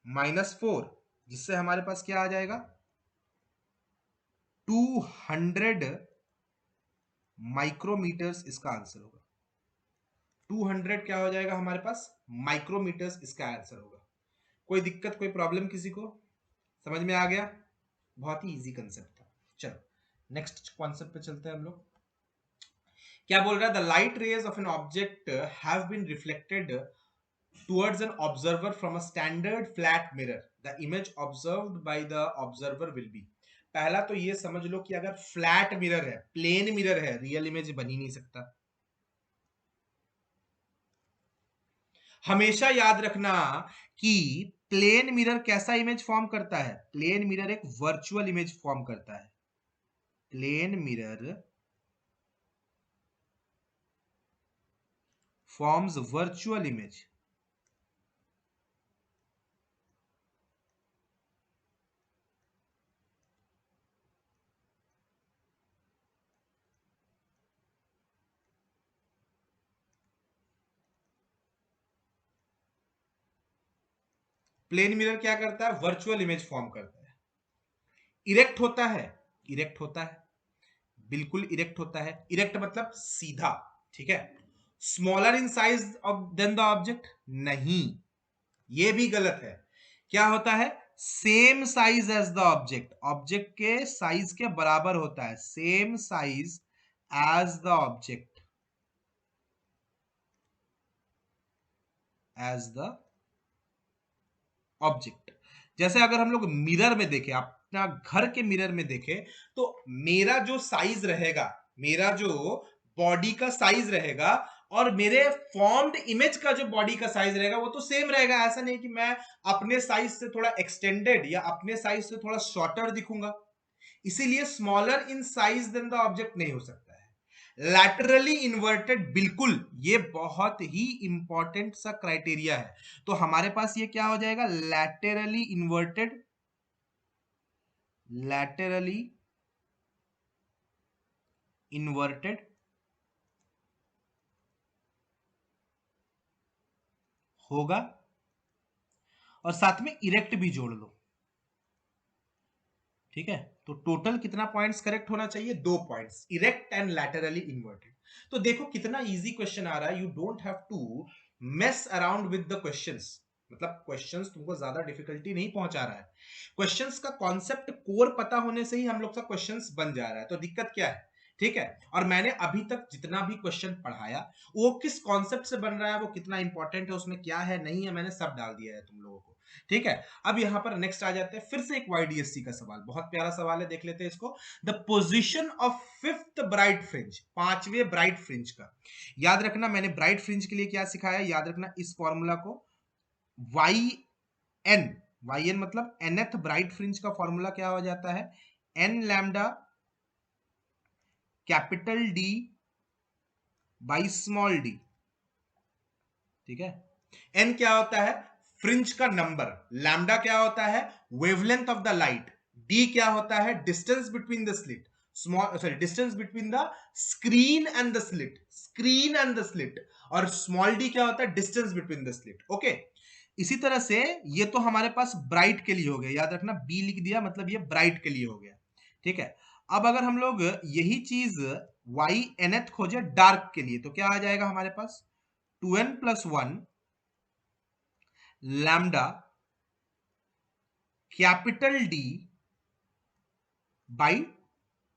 -4, जिससे हमारे पास क्या आ जाएगा, 200 माइक्रोमीटर्स इसका आंसर होगा। 200 क्या हो जाएगा हमारे पास, माइक्रोमीटर्स इसका आंसर होगा। कोई दिक्कत, कोई प्रॉब्लम किसी को, समझ में आ गया? बहुत ही इजी कंसेप्ट था। चलो नेक्स्ट कॉन्सेप्ट पे चलते हैं हम लोग। क्या बोल रहा है, the light rays of an object have been reflected towards an observer from a standard flat mirror. The image observed by the observer will be। पहला तो ये समझ लो कि अगर फ्लैट मिरर है, प्लेन मिरर है, रियल इमेज बन ही नहीं सकता। हमेशा याद रखना कि प्लेन मिरर कैसा इमेज फॉर्म करता है, प्लेन मिरर एक वर्चुअल इमेज फॉर्म करता है। Plane mirror forms virtual image. Plane mirror क्या करता है, वर्चुअल इमेज फॉर्म करता है। इरेक्ट होता है, इरेक्ट होता है, बिल्कुल इरेक्ट होता है। इरेक्ट मतलब सीधा, ठीक है। Smaller in size than the object, नहीं, ये भी गलत है। क्या होता है, same size as the object, object के साइज के बराबर होता है, same size as the object, as the object. जैसे अगर हम लोग मिरर में देखें, अपना घर के मिरर में देखें, तो मेरा जो साइज रहेगा, मेरा जो बॉडी का साइज रहेगा और मेरे फॉर्म्ड इमेज का जो बॉडी का साइज रहेगा वो तो सेम रहेगा। ऐसा नहीं कि मैं अपने साइज से थोड़ा एक्सटेंडेड या अपने साइज से थोड़ा शॉर्टर दिखूंगा। इसीलिए smaller in size than the object नहीं हो सकता है। लैटरली इन्वर्टेड, बिल्कुल, ये बहुत ही इंपॉर्टेंट सा क्राइटेरिया है। तो हमारे पास ये क्या हो जाएगा, लैटरली इन्वर्टेड, लैटरली इन्वर्टेड होगा, और साथ में इरेक्ट भी जोड़ लो, ठीक है, तो टोटल कितना पॉइंट्स करेक्ट होना चाहिए? 2 points, erect and laterally inverted. तो देखो कितना इजी क्वेश्चन आ रहा है, you don't have to mess around with the questions, मतलब क्वेश्चंस तुमको ज्यादा डिफिकल्टी नहीं पहुंचा रहा है, क्वेश्चंस का कॉन्सेप्ट कोर पता होने से ही हम लोग का क्वेश्चंस बन जा रहा है, तो दिक्कत क्या है? ठीक है, और मैंने अभी तक जितना भी क्वेश्चन पढ़ाया वो किस कॉन्सेप्ट से बन रहा है, वो कितना इंपॉर्टेंट है, उसमें क्या है नहीं है, मैंने सब डाल दिया है तुम लोगों को। ठीक है, अब यहां पर नेक्स्ट आ जाते हैं, फिर से एक YDSC का सवाल, बहुत प्यारा सवाल है, देख लेते हैं इसको। The position of fifth bright fringe, पांचवें ब्राइट फ्रिंज का, याद रखना मैंने ब्राइट फ्रिंज के लिए क्या सिखाया, याद रखना इस फॉर्मूला को, YN, YN मतलब nth ब्राइट फ्रिंज का फॉर्मूला क्या हो जाता है, N lambda capital D by small d। ठीक है, N क्या होता है, फ्रिंज का नंबर, लैम्डा क्या होता है, wavelength of the light, D क्या होता है, distance between the slit, small sorry distance between the screen and the slit, screen and the slit, और स्मॉल d क्या होता है, distance between the slit. Okay, इसी तरह से ये तो हमारे पास ब्राइट के लिए हो गया, याद रखना B लिख दिया मतलब ये ब्राइट के लिए हो गया। ठीक है, अब अगर हम लोग यही चीज y nth खोजे डार्क के लिए, तो क्या आ जाएगा हमारे पास, 2n + 1 lambda capital D by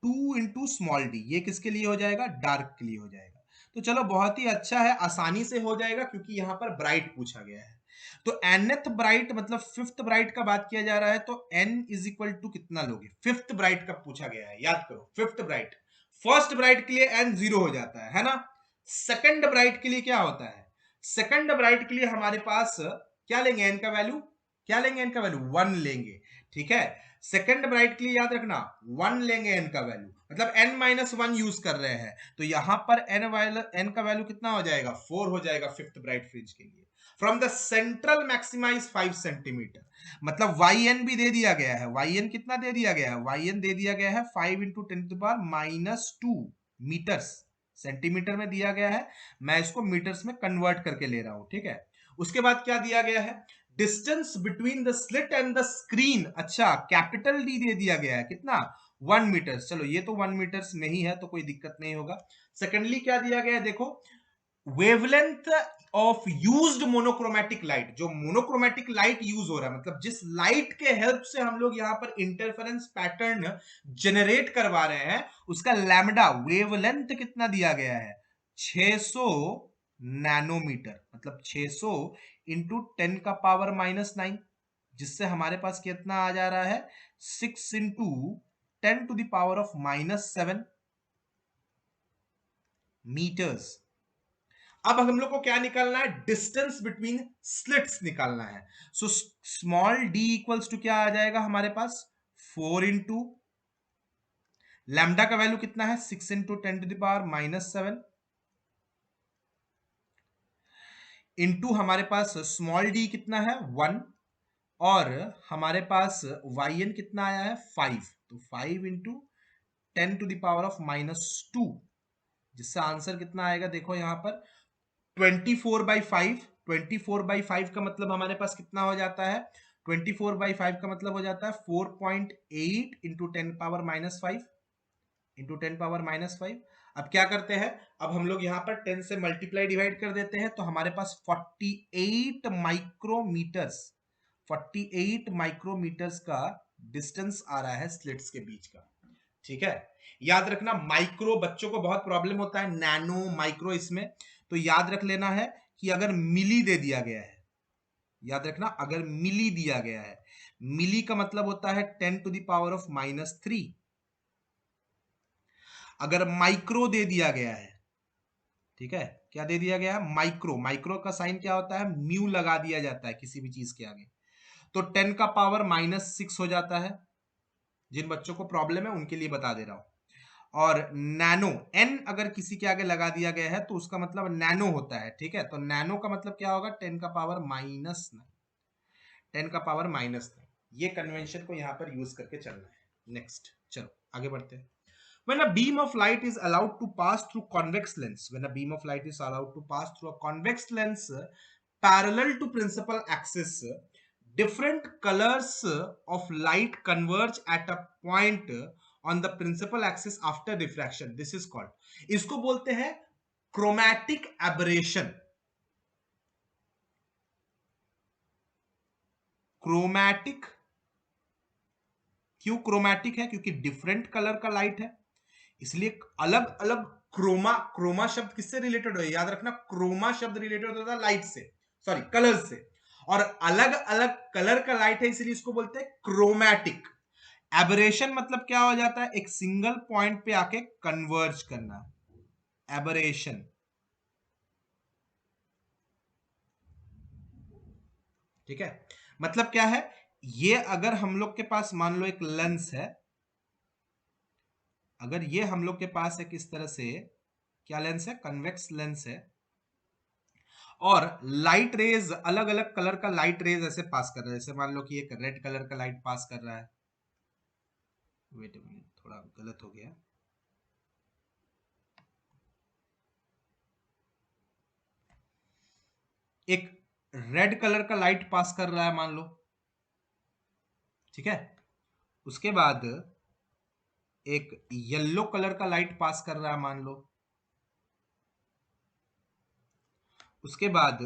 2 into small d, ये किसके लिए हो जाएगा, डार्क के लिए हो जाएगा। तो चलो बहुत ही अच्छा है, आसानी से हो जाएगा क्योंकि यहां पर ब्राइट पूछा गया है। तो nth ब्राइट मतलब फिफ्थ ब्राइट का बात किया जा रहा है, तो n इज इक्वल टू कितना लोगे, फिफ्थ ब्राइट का पूछा गया है, याद करो फिफ्थ ब्राइट, फर्स्ट ब्राइट के लिए n 0 हो जाता है ना, सेकंड ब्राइट के लिए क्या होता है, सेकंड ब्राइट के लिए हमारे पास क्या लेंगे, n का वैल्यू, क्या लेंगे, n का वैल्यू 1 लेंगे। ठीक है, सेकंड ब्राइट के लिए याद रखना 1 लेंगे n का वैल्यू, मतलब n-1 यूज कर रहे हैं, तो यहां पर n का वैल्यू कितना हो जाएगा, 4 हो जाएगा फिफ्थ ब्राइट फ्रिंज के लिए। From the central maxima 5 centimetre, मतलब yn भी दे दिया गया है, yn कितना दे दिया गया है, yn दे दिया गया है 5 इंटू 10⁻⁻2 मीटर्स, सेंटीमीटर में दिया गया है, मैं इसको मीटर्स में कन्वर्ट करके ले रहा हूं। ठीक है, उसके बाद क्या दिया गया है, distance between the slit and the screen, अच्छा कैपिटल D दे दिया गया है, कितना, 1 मीटर, चलो ये तो 1 मीटर्स में ही है तो कोई दिक्कत नहीं होगा। सेकेंडली क्या दिया गया है, देखो wavelength of used monochromatic light, जो मोनोक्रोमैटिक लाइट यूज हो रहा है, मतलब जिस लाइट के हेल्प से हम लोग यहां पर इंटरफेरेंस पैटर्न जनरेट करवा रहे हैं, उसका लैम्डा वेवलेंथ कितना दिया गया है, 600 नैनोमीटर, मतलब 600 इंटू 10⁻⁻9, जिससे हमारे पास कितना आ जा रहा है, 6 इंटू 10⁻⁻7 मीटर्स। अब हम लोग को क्या निकालना है, डिस्टेंस बिटवीन स्लिट्स निकालना है, so small d equals to क्या आ जाएगा हमारे पास, 4 इंटू लैम्डा का वैल्यू कितना है, 6 इंटू 10⁻⁻7 इंटू हमारे पास स्मॉल d कितना है 1, और हमारे पास yn कितना आया है 5, तो 5 इंटू 10⁻⁻2, जिससे आंसर कितना आएगा, देखो यहां पर 24/5, 24/5 का मतलब हमारे पास कितना हो जाता है, 24/5 का मतलब हो जाता है 4.8 इंटू 10⁻⁻5 इंटू 10⁻⁻5। अब क्या करते हैं, अब हम लोग यहाँ पर 10 से मल्टीप्लाई डिवाइड कर देते हैं, तो हमारे पास 48 माइक्रोमीटर्स, 48 माइक्रोमीटर्स का डिस्टेंस आ रहा है स्लिट्स के बीच का। ठीक है, याद रखना माइक्रो बच्चों को बहुत प्रॉब्लम होता है, नैनो माइक्रो इसमें, तो याद रख लेना है कि अगर मिली दे दिया गया है, याद रखना अगर मिली दिया गया है, मिली का मतलब होता है 10⁻⁻3, अगर माइक्रो दे दिया गया है, ठीक है, क्या दे दिया गया है, माइक्रो, माइक्रो का साइन क्या होता है, म्यू लगा दिया जाता है किसी भी चीज के आगे, तो 10⁻⁻6 हो जाता है, जिन बच्चों को प्रॉब्लम है उनके लिए बता दे रहा हूं। और नैनो, एन अगर किसी के आगे लगा दिया गया है तो उसका मतलब नैनो होता है। ठीक है, तो नैनो का मतलब क्या होगा, 10⁻⁻9, 10⁻⁻9, ये कन्वेंशन को यहां पर यूज करके चलना है। नेक्स्ट चलो आगे बढ़ते हैं। When a beam of light is allowed to pass through convex lens, when a beam of light is allowed to pass through a convex lens parallel to principal axis, different colors of light converge at a point on the principal axis after diffraction. This is called, इसको बोलते हैं chromatic aberration. क्रोमैटिक, क्यों क्रोमैटिक है? क्योंकि डिफरेंट कलर का लाइट है, इसलिए अलग अलग क्रोमा, क्रोमा शब्द किससे रिलेटेड हो, याद रखना, क्रोमा शब्द रिलेटेड होता था लाइट से, सॉरी कलर से, और अलग अलग कलर का लाइट है इसलिए इसको बोलते हैं क्रोमैटिक। एबरेशन मतलब क्या हो जाता है? एक सिंगल पॉइंट पे आके कन्वर्ज करना, एबरेशन। ठीक है, मतलब क्या है? ये अगर हम लोग के पास मान लो एक लेंस है, अगर ये हम लोग के पास एक इस तरह से क्या लेंस है? कन्वेक्स लेंस है, और लाइट रेज अलग अलग कलर का लाइट रेज ऐसे पास कर रहा है, जैसे मान लो कि एक रेड कलर का लाइट पास कर रहा है, वेट अ मिनट, थोड़ा गलत हो गया, एक रेड कलर का लाइट पास कर रहा है मान लो, ठीक है, उसके बाद एक येलो कलर का लाइट पास कर रहा है मान लो, उसके बाद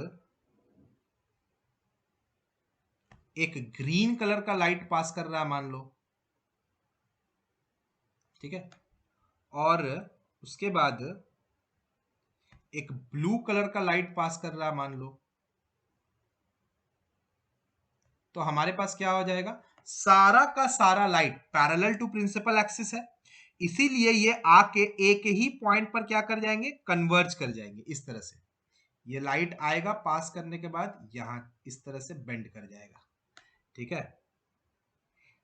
एक ग्रीन कलर का लाइट पास कर रहा है मान लो, ठीक है, और उसके बाद एक ब्लू कलर का लाइट पास कर रहा है मान लो, तो हमारे पास क्या हो जाएगा? सारा का सारा light parallel to principal axis है, इसीलिए ये आके एक ही पॉइंट पर क्या कर जाएंगे? कन्वर्ज कर जाएंगे। इस तरह से ये लाइट आएगा, पास करने के बाद यहां इस तरह से बेंड कर जाएगा, ठीक है।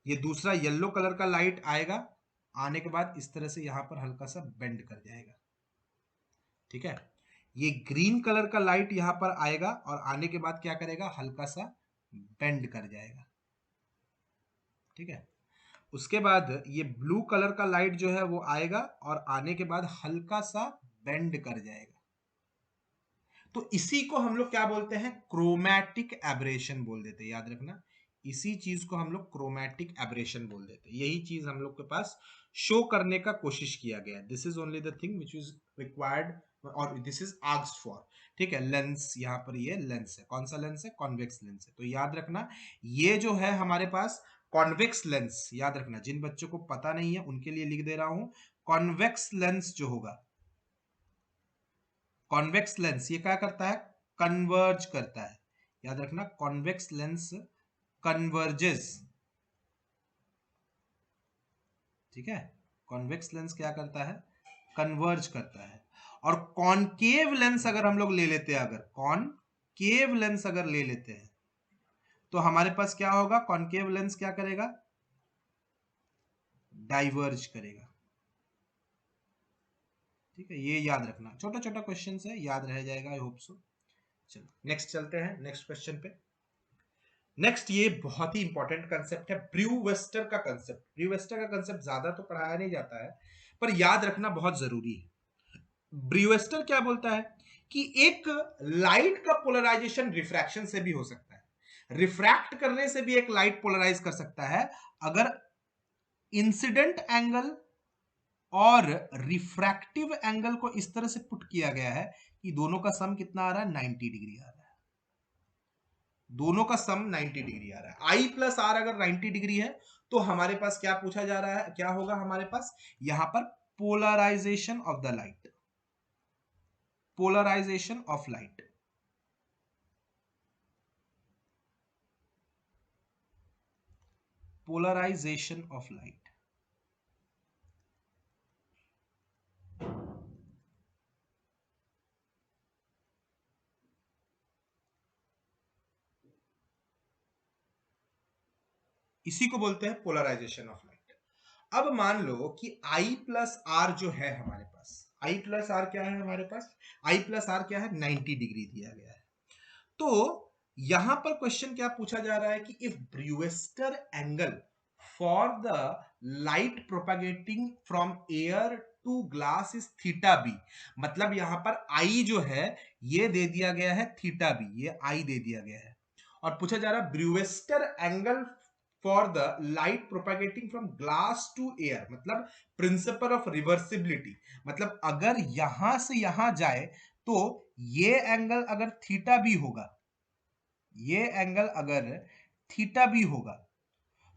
ये दूसरा येलो कलर का लाइट आएगा, आने के बाद इस तरह से यहां पर हल्का सा बेंड कर जाएगा, ठीक है। ये ग्रीन कलर का लाइट यहां पर आएगा और आने के बाद क्या करेगा? हल्का सा बेंड कर जाएगा, ठीक है। उसके बाद ये ब्लू कलर का लाइट जो है वो आएगा और आने के बाद हल्का सा बेंड कर जाएगा, तो इसी को हम लोग क्या बोलते हैं? क्रोमैटिक एब्रेशन बोल देते हैं, याद रखना, इसी चीज को हम लोग क्रोमैटिक एब्रेशन बोल देते हैं। यही चीज हम लोग के पास शो करने का कोशिश किया गया, this is only the thing which is required और दिस इज आस्क्ड फॉर, ठीक है। लेंस, यहाँ पर ये लेंस है, कौन सा लेंस है? कॉन्वेक्स लेंस है, तो याद रखना ये जो है हमारे पास कॉन्वेक्स लेंस, याद रखना, जिन बच्चों को पता नहीं है उनके लिए लिख दे रहा हूं, कॉन्वेक्स लेंस जो होगा, कॉन्वेक्स लेंस ये क्या करता है? कन्वर्ज करता है, याद रखना, कॉन्वेक्स लेंस कन्वर्जेस, ठीक है। कॉन्वेक्स लेंस क्या करता है? कन्वर्ज करता है। और कॉनकेव लेंस अगर हम लोग ले लेते हैं, अगर कॉनकेव लेंस अगर ले लेते हैं तो हमारे पास क्या होगा? कॉनकेव लेंस क्या करेगा? डाइवर्ज करेगा, ठीक है। ये याद रखना, छोटा छोटा क्वेश्चन है, याद रह जाएगा, आई होप सो। चलो नेक्स्ट चलते हैं, नेक्स्ट क्वेश्चन पे। नेक्स्ट ये बहुत ही इंपॉर्टेंट कंसेप्ट है, ब्रूवेस्टर का कंसेप्ट। ब्रूवेस्टर का कंसेप्ट ज्यादा तो पढ़ाया नहीं जाता है, पर याद रखना बहुत जरूरी है। ब्रूवेस्टर क्या बोलता है कि एक लाइट का पोलराइजेशन रिफ्रैक्शन से भी हो सकता है, रिफ्रैक्ट करने से भी एक लाइट पोलराइज कर सकता है, अगर इंसिडेंट एंगल और रिफ्रैक्टिव एंगल को इस तरह से पुट किया गया है कि दोनों का सम कितना आ रहा है? 90 डिग्री आ रहा है, दोनों का सम 90 डिग्री आ रहा है। आई प्लस आर अगर 90 डिग्री है तो हमारे पास क्या पूछा जा रहा है? क्या होगा हमारे पास यहां पर? Polarisation of the light, polarisation of light, polarisation of light. इसी को बोलते हैं पोलराइजेशन ऑफ लाइट। अब मान लो कि I प्लस आर जो है हमारे पास, I प्लस आर क्या है हमारे पास? I प्लस आर क्या है? 90 डिग्री दिया गया है। तो यहां पर क्वेश्चन क्या पूछा जा रहा है कि if Brewster angle for the light propagating from air to glass is theta B, मतलब यहां पर आई जो है ये दे दिया गया है थीटा बी, ये आई दे दिया गया है, और पूछा जा रहा है Brewster angle for the light propagating from glass to air, मतलब प्रिंसिपल ऑफ रिवर्सिबिलिटी, मतलब अगर यहां से यहां जाए तो ये एंगल अगर थीटा भी होगा, ये एंगल अगर थीटा भी होगा,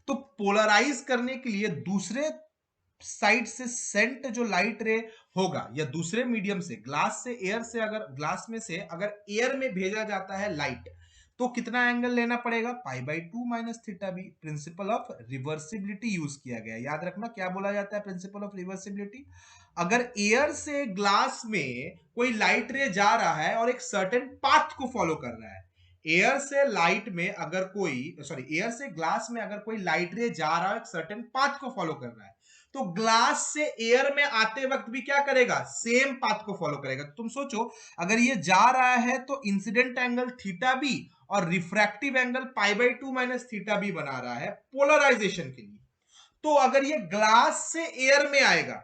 तो पोलराइज करने के लिए दूसरे साइड से सेंट जो लाइट रे होगा या दूसरे मीडियम से ग्लास से एयर से, अगर ग्लास में से अगर एयर में भेजा जाता है लाइट, तो कितना एंगल लेना पड़ेगा, pi by 2 minus theta B. Principle of reversibility use किया गया। याद रखना क्या बोला जाता है प्रिंसिपल ऑफ रिवर्सिबिलिटी। अगर एयर से ग्लास में कोई लाइट रे जा रहा है और एक सर्टेन पाथ को फॉलो कर रहा है, एयर से लाइट में अगर कोई, सॉरी, एयर से ग्लास में अगर कोई लाइट रे जा रहा है एक सर्टेन पाथ को फॉलो कर रहा है, तो ग्लास से एयर में आते वक्त भी क्या करेगा, सेम पाथ को फॉलो करेगा। तुम सोचो अगर ये जा रहा है तो इंसिडेंट एंगल थीटा बी और refractive angle pi by 2 minus theta B बना रहा है पोलराइजेशन के लिए। तो अगर ये ग्लास से एयर में आएगा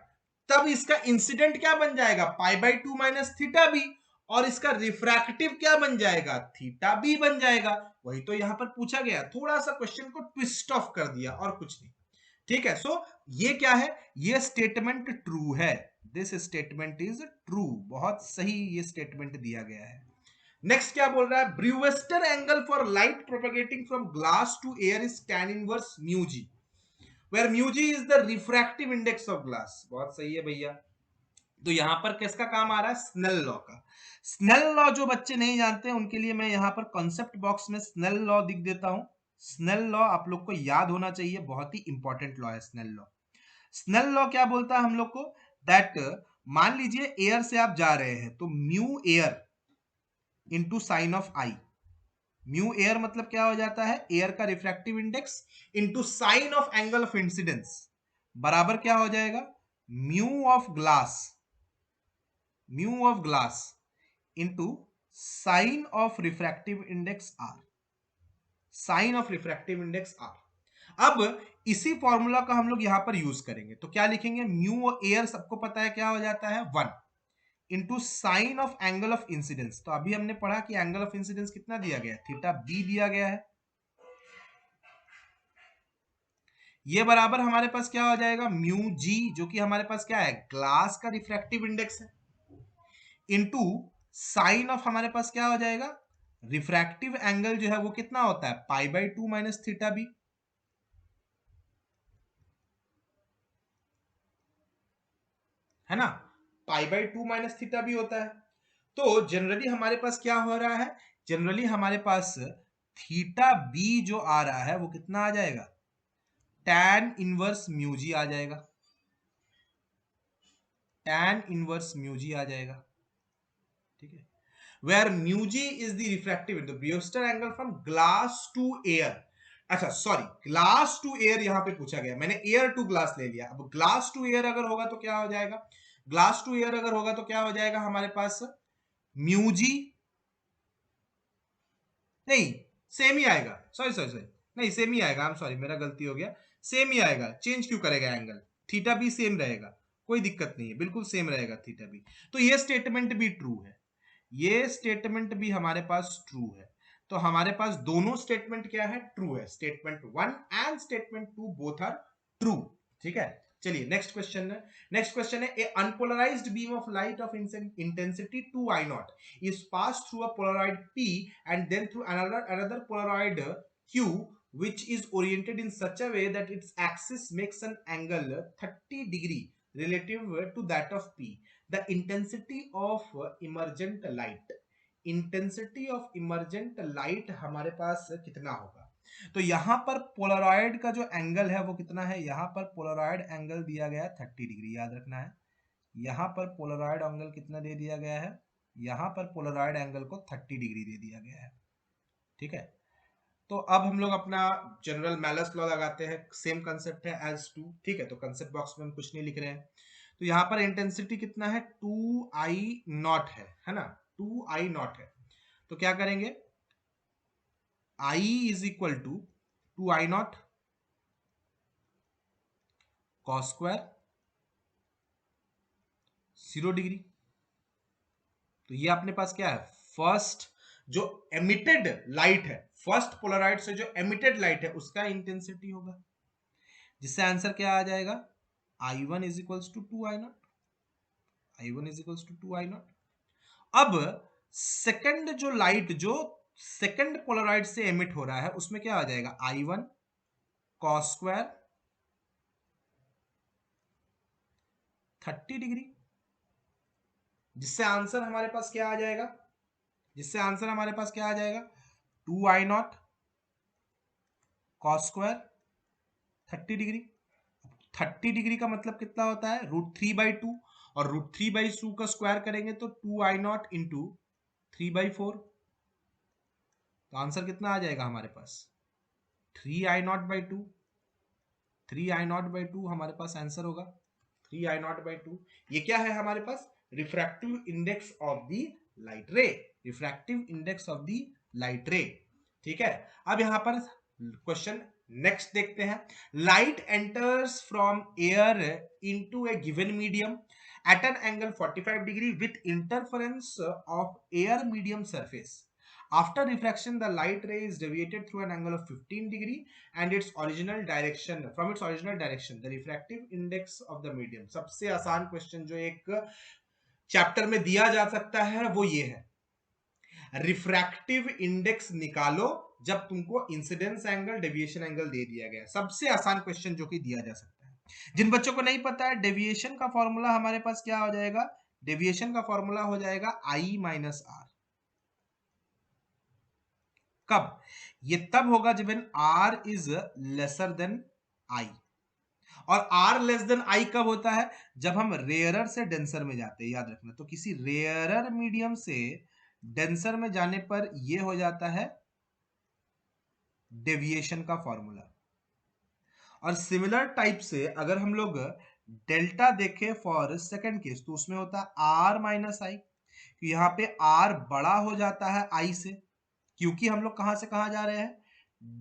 तब इसका इंसिडेंट क्या बन जाएगा, pi by 2 minus theta B, और इसका रिफ्रैक्टिव क्या बन जाएगा, थीटा बी बन जाएगा। वही तो यहां पर पूछा गया, थोड़ा सा क्वेश्चन को ट्विस्ट ऑफ कर दिया और कुछ नहीं। ठीक है, सो ये क्या है, ये स्टेटमेंट ट्रू है, दिस स्टेटमेंट इज ट्रू, बहुत सही ये स्टेटमेंट दिया गया है। नेक्स्ट क्या बोल रहा है, Brewster angle for light propagating from glass to air is tan inverse mu g, where mu g is the refractive index of glass. बहुत सही है भैया। तो यहां पर किसका काम आ रहा है, स्नेल लॉ का। स्नेल लॉ जो बच्चे नहीं जानते उनके लिए मैं यहां पर कॉन्सेप्ट बॉक्स में स्नेल लॉ दिख देता हूं। स्नेल लॉ आप लोग को याद होना चाहिए, बहुत ही इंपॉर्टेंट लॉ है स्नेल लॉ। स्नेल लॉ क्या बोलता है हम लोग को, दैट मान लीजिए एयर से आप जा रहे हैं तो mu air into sine of I, mu air मतलब क्या हो जाता है, एयर का refractive index into sine of angle of incidence, बराबर क्या हो जाएगा, mu of glass, mu of glass into sine of refractive index R, sine of refractive index R. अब इसी फॉर्मूला का हम लोग यहां पर यूज करेंगे, तो क्या लिखेंगे, म्यू और एयर सबको पता है क्या हो जाता है 1 into sine of angle of incidence. तो अभी हमने पढ़ा कि एंगल ऑफ इंसिडेंस कितना दिया गया है, थीटा बी दिया गया है। ये बराबर हमारे पास क्या हो जाएगा, म्यू जी, जो कि हमारे पास क्या है, ग्लास का रिफ्रैक्टिव इंडेक्स है, इंटू साइन ऑफ हमारे पास क्या हो जाएगा, रिफ्रैक्टिव एंगल जो है वो कितना होता है, pi by 2 minus theta B, है ना, pi by 2 minus theta B होता है। तो जनरली हमारे पास क्या हो रहा है, जनरली हमारे पास थीटा बी जो आ रहा है वो कितना आ जाएगा, tan इनवर्स म्यू जी आ जाएगा, tan इनवर्स म्यू जी आ जाएगा। ठीक है, where mu g is the refractive window, Brewster angle from glass to air। अच्छा सॉरी, ग्लास टू एयर यहां पे पूछा गया, मैंने एयर टू ग्लास ले लिया। अब ग्लास टू एयर अगर होगा तो क्या हो जाएगा, ग्लास टू एयर अगर होगा तो क्या हो जाएगा हमारे पास, म्यू जी, नहीं सेम ही आएगा, सॉरी सॉरी सॉरी, नहीं सेम ही आएगा, आई एम सॉरी मेरा गलती हो गया, सेम ही आएगा, चेंज क्यों करेगा एंगल, थीटा भी सेम रहेगा, कोई दिक्कत नहीं है, बिल्कुल सेम रहेगा थीटा भी। तो ये स्टेटमेंट भी ट्रू है, ये स्टेटमेंट भी हमारे पास ट्रू है। तो हमारे पास दोनों स्टेटमेंट क्या है, ट्रू है, statement 1 and statement 2 both are true. ठीक है, चलिए नेक्स्ट क्वेश्चन है। नेक्स्ट क्वेश्चन है, a unpolarised beam of light of intensity 2 I naught is passed through a polaroid P and then through another polaroid Q, which is oriented in such a way that its axis makes an angle 30 degree relative to that of P. The intensity of emergent light, intensity of emergent light हमारे पास कितना होगा। तो यहां पर पोलराइड का जो एंगल है वो कितना है, यहां पर पोलराइड एंगल दिया गया है 30 डिग्री, याद रखना है। यहां पर पोलराइड एंगल कितना दे दिया गया है, यहां पर पोलराइड एंगल को 30 डिग्री दे दिया गया है। ठीक है, तो अब हम लोग अपना जनरल मैलस लॉ लगाते हैं, सेम कंसेप्ट है एज टू। ठीक है, तो कंसेप्ट बॉक्स में हम कुछ नहीं लिख रहे हैं। तो यहाँ पर इंटेंसिटी कितना है, 2I नॉट है ना, 2I नॉट है। तो क्या करेंगे, I is equal to 2I not cos square 0 degree. तो ये अपने पास क्या है, फर्स्ट जो एमिटेड लाइट है, फर्स्ट पोलराइड से जो एमिटेड लाइट है उसका इंटेंसिटी होगा, जिससे आंसर क्या आ जाएगा, I1 is equals to 2 I0, I1 is equals to 2 I0। अब सेकंड जो लाइट जो सेकंड पोलराइड से एमिट हो रहा है उसमें क्या आ जाएगा, I1 cos स्क्वायर 30 डिग्री, जिससे आंसर हमारे पास क्या आ जाएगा, जिससे आंसर हमारे पास क्या आ जाएगा, 2 I0 cos square 30 degree. 30 degree का मतलब कितना होता है, √3/2, और √3/2 का स्क्वायर करेंगे तो 2 I0 इंटू 3/4, तो आंसर कितना आ जाएगा हमारे पास, 3 I0/2, 3 I0/2 हमारे पास आंसर होगा, 3 I0/2। ये क्या है हमारे पास, refractive index of the light ray, refractive index of the light ray. ठीक है, अब यहां पर क्वेश्चन नेक्स्ट देखते हैं। Light enters from air into A given medium at an angle 45 degree with interference of air medium surface. After refraction, the light ray is deviated through an angle of 15 degree and its original direction, from its original direction, the refractive index of the medium। सबसे आसान क्वेश्चन जो एक चैप्टर में दिया जा सकता है वो ये है, रिफ्रैक्टिव इंडेक्स निकालो जब तुमको इंसिडेंस एंगल डेविएशन एंगल दे दिया गया। सबसे आसान क्वेश्चन जो कि दिया जा सकता है। जिन बच्चों को नहीं पता है, डेविएशन का फॉर्मूला हमारे पास क्या हो जाएगा, डेविएशन का फॉर्मूला हो जाएगा I माइनस आर। कब, ये तब होगा जब R is lesser than I। और R लेस देन I कब होता है, जब हम रेयरर से डेंसर में जाते हैं, याद रखना। तो किसी रेयरर मीडियम से डेंसर में जाने पर यह हो जाता है डेविएशन का फॉर्मूला। और सिमिलर टाइप से अगर हम लोग डेल्टा देखें फॉर सेकंड केस, तो उसमें होता है R माइनस आई। यहाँ पे R बड़ा हो जाता है I से, क्योंकि हम लोग कहां से कहां जा रहे हैं,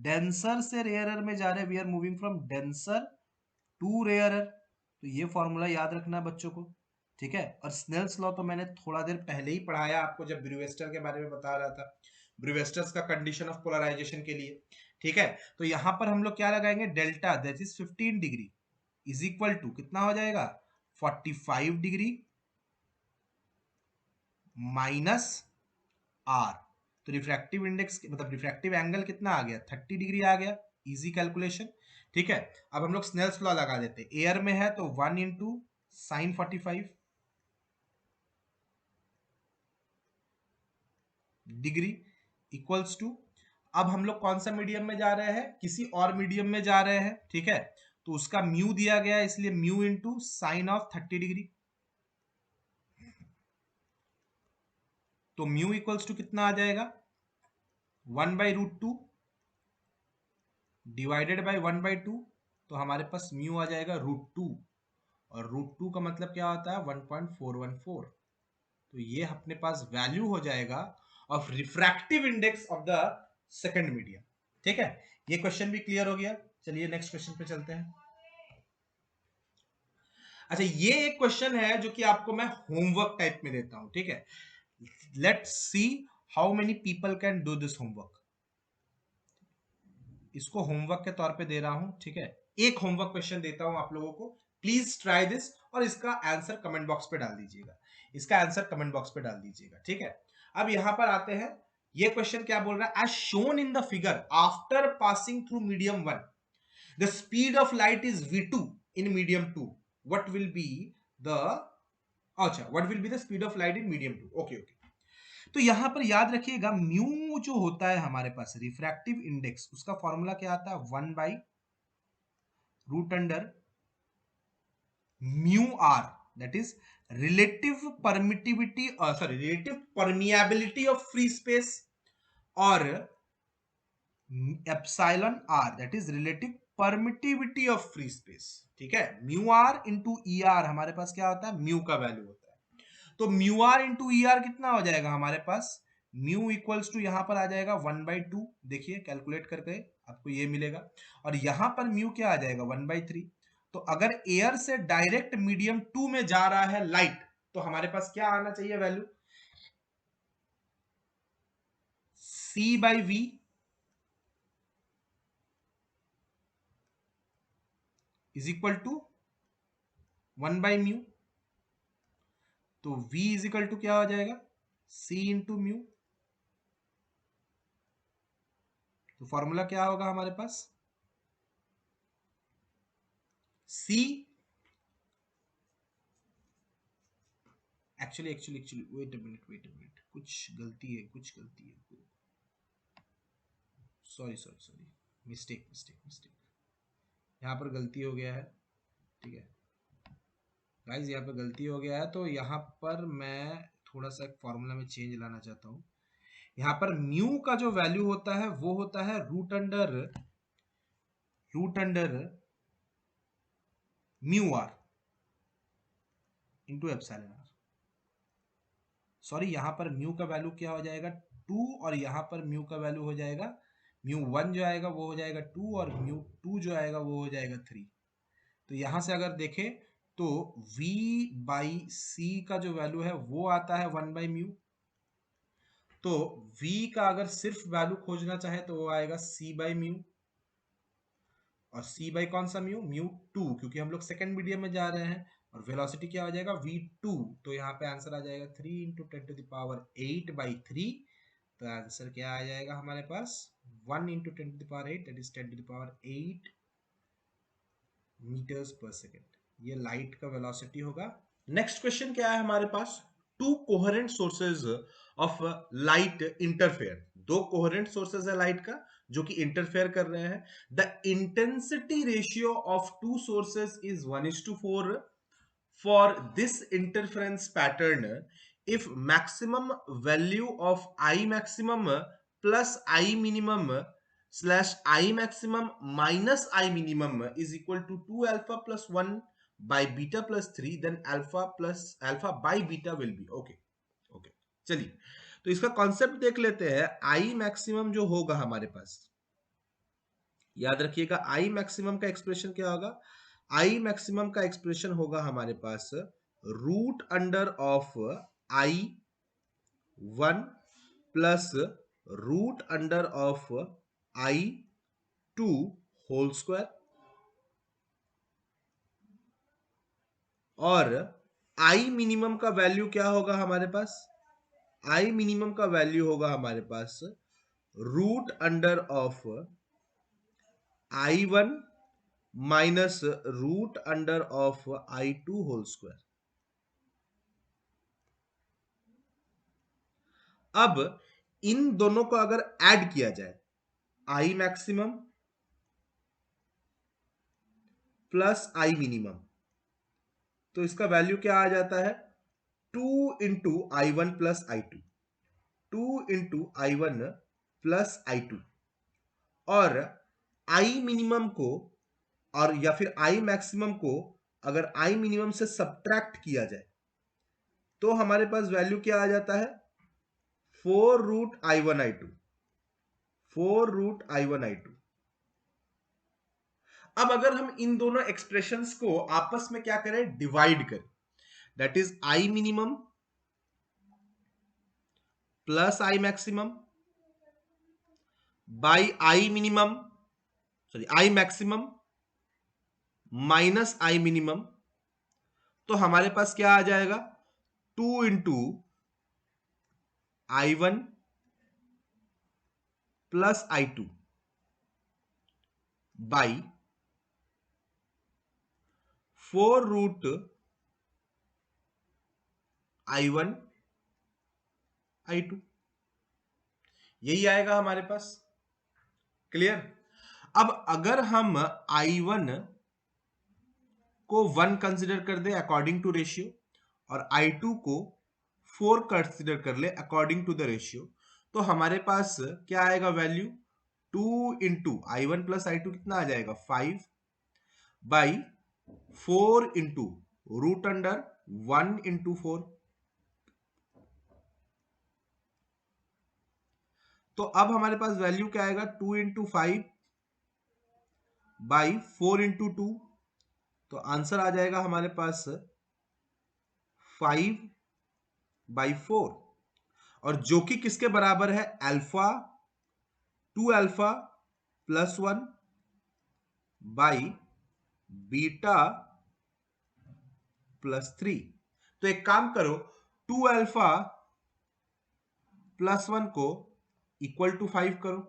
डेंसर से रेयरर में जा रहे हैं। We are moving from denser to rarer. तो ये फॉर्मूला याद रखना बच्चों को, ठीक है। और स्नेल्स लॉ तो मैंने थोड़ा देर पहले ही पढ़ाया आपको जब ब्रूवेस्टर के बारे में बता रहा था, ब्रूवेस्टर्स का कंडीशन ऑफ पोलराइजेशन के लिए, ठीक है। तो यहां पर हम लोग क्या लगाएंगे, delta that is 15 degree is equal to कितना हो जाएगा, 45 डिग्री माइनस आर। तो रिफ्रैक्टिव इंडेक्स मतलब रिफ्रैक्टिव एंगल कितना आ गया, 30 डिग्री आ गया, इजी कैलकुलेशन, ठीक है। अब हम लोग स्नेल्स लॉ लगा देते, एयर में है तो 1 into sine 45 degree equals to, अब हम लोग कौन सा मीडियम में जा रहे हैं, किसी और मीडियम में जा रहे हैं, ठीक है। तो उसका म्यू दिया गया इसलिए mu into sine of 30 degree. तो म्यू इक्वल्स टू कितना आ जाएगा, 1/√2 डिवाइडेड बाय 1/2। तो हमारे पास म्यू आ जाएगा √2, और √2 का मतलब क्या होता है, 1.414। तो ये अपने पास वैल्यू हो जाएगा of refractive index of the second medium, ठीक है। ये क्वेश्चन भी क्लियर हो गया। चलिए नेक्स्ट क्वेश्चन पे चलते हैं। अच्छा, ये एक क्वेश्चन है जो कि आपको मैं होमवर्क टाइप में देता हूं, ठीक है। Let's see how many people can do this homework. इसको होमवर्क के तौर पे दे रहा हूं, ठीक है। एक होमवर्क क्वेश्चन देता हूं आप लोगों को, प्लीज ट्राई दिस, और इसका आंसर कमेंट बॉक्स पे डाल दीजिएगा, इसका आंसर कमेंट बॉक्स पे डाल दीजिएगा, ठीक है। अब यहां पर आते हैं, ये क्वेश्चन क्या बोल रहा है, as shown in the figure after passing through medium 1 the speed of light is v2 in medium 2, what will be the, अच्छा what will be the speed of light in medium 2। Okay okay, तो यहां पर याद रखिएगा म्यू जो होता है हमारे पास रिफ्रैक्टिव इंडेक्स, उसका फॉर्मूला क्या आता है, 1/√अंडर mu r, that is relative permittivity, sorry relative permeability of free space, और epsilon r that is relative permittivity of free space, ठीक है। Mu are into E r हमारे पास क्या होता है, म्यू का वैल्यू होता है। तो mu are into E R कितना हो जाएगा हमारे पास, म्यू इक्वल्स टू यहां पर आ जाएगा 1/2, देखिए कैलकुलेट करके आपको ये मिलेगा। और यहां पर म्यू क्या आ जाएगा, 1/3। तो अगर एयर से डायरेक्ट मीडियम 2 में जा रहा है लाइट, तो हमारे पास क्या आना चाहिए value, C/V is equal to 1/μ। तो v इज इक्वल टू क्या हो जाएगा, c इंटू म्यू। तो फॉर्मूला क्या होगा हमारे पास, c, actually wait a minute, कुछ गलती है, सॉरी, मिस्टेक, यहाँ पर गलती हो गया है, ठीक है गाइस, यहाँ पर गलती हो गया है। तो यहाँ पर मैं थोड़ा सा एक फॉर्मूला में चेंज लाना चाहता हूँ। यहाँ पर म्यू का जो वैल्यू होता है वो होता है root under mu are into epsilon R. Sorry, यहाँ पर म्यू का वैल्यू क्या हो जाएगा 2, और यहाँ पर म्यू का वैल्यू हो जाएगा μ1 जो आएगा वो हो जाएगा 2, और μ2 जो आएगा वो हो जाएगा 3। तो यहाँ से अगर देखें तो v बाई सी का जो वैल्यू है वो आता है 1/μ। तो v का अगर सिर्फ वैल्यू खोजना चाहे तो वो आएगा c/μ, और c बाई कौन सा μ2, क्योंकि हम लोग सेकंड मीडियम में जा रहे हैं, और वेलोसिटी क्या हो जाएगा v2। तो यहाँ पे आंसर आ जाएगा 3 इंटू 10⁻8/3। तो आंसर क्या आ जाएगा हमारे पास 1 into 10⁻8, that is 10⁸ metres per second. ये लाइट का वेलोसिटी होगा। नेक्स्ट क्वेश्चन क्या है हमारे पास, two coherent sources of light interfere. दो कोहेरेंट सोर्सेज है लाइट का जो कि इंटरफेयर कर रहे हैं। The intensity ratio of two sources is 1:4 for this interference pattern if maximum value of I maximum plus I minimum slash I maximum minus I minimum is equal to 2 alpha plus 1 by beta plus 3, then alpha by beta will be okay। चलिए, तो इसका कॉन्सेप्ट देख लेते हैं। I maximum जो होगा हमारे पास, याद रखिएगा I maximum का एक्सप्रेशन क्या होगा, I maximum का एक्सप्रेशन होगा हमारे पास root under of I1 plus root under of I2 whole square, और I मिनिमम का वैल्यू क्या होगा हमारे पास, I मिनिमम का वैल्यू होगा हमारे पास root under of I1 minus root under of I2 whole square. अब इन दोनों को अगर ऐड किया जाए, I maximum plus I minimum, तो इसका वैल्यू क्या आ जाता है 2 into I1 plus I2, 2 into I1 plus I2, और I मिनिमम को और या फिर I मैक्सिमम को अगर I मिनिमम से सब्ट्रैक्ट किया जाए तो हमारे पास वैल्यू क्या आ जाता है 4 root I1 I2, 4 root I1 I2। अब अगर हम इन दोनों एक्सप्रेशंस को आपस में क्या करें, डिवाइड करें, that is I minimum plus I maximum by I maximum minus I minimum, तो हमारे पास क्या आ जाएगा 2 into I1 plus I2 by 4 root I1 I2, यही आएगा हमारे पास। क्लियर। अब अगर हम I1 को 1 कंसिडर कर दे अकॉर्डिंग टू रेशियो, और I2 को 4 कंसिडर कर ले अकॉर्डिंग टू द रेशियो, तो हमारे पास क्या आएगा value 2 into I1 plus I2 कितना आ जाएगा 5 by 4 into root under 1 into 4। तो अब हमारे पास वैल्यू क्या आएगा 2 इंटू 5 बाई 4 इंटू 2, तो आंसर आ जाएगा हमारे पास 5 बाई 4, और जो कि किसके बराबर है alpha 2 alpha plus 1 by beta plus 3। तो एक काम करो, 2 अल्फा प्लस 1 को इक्वल टू 5 करो।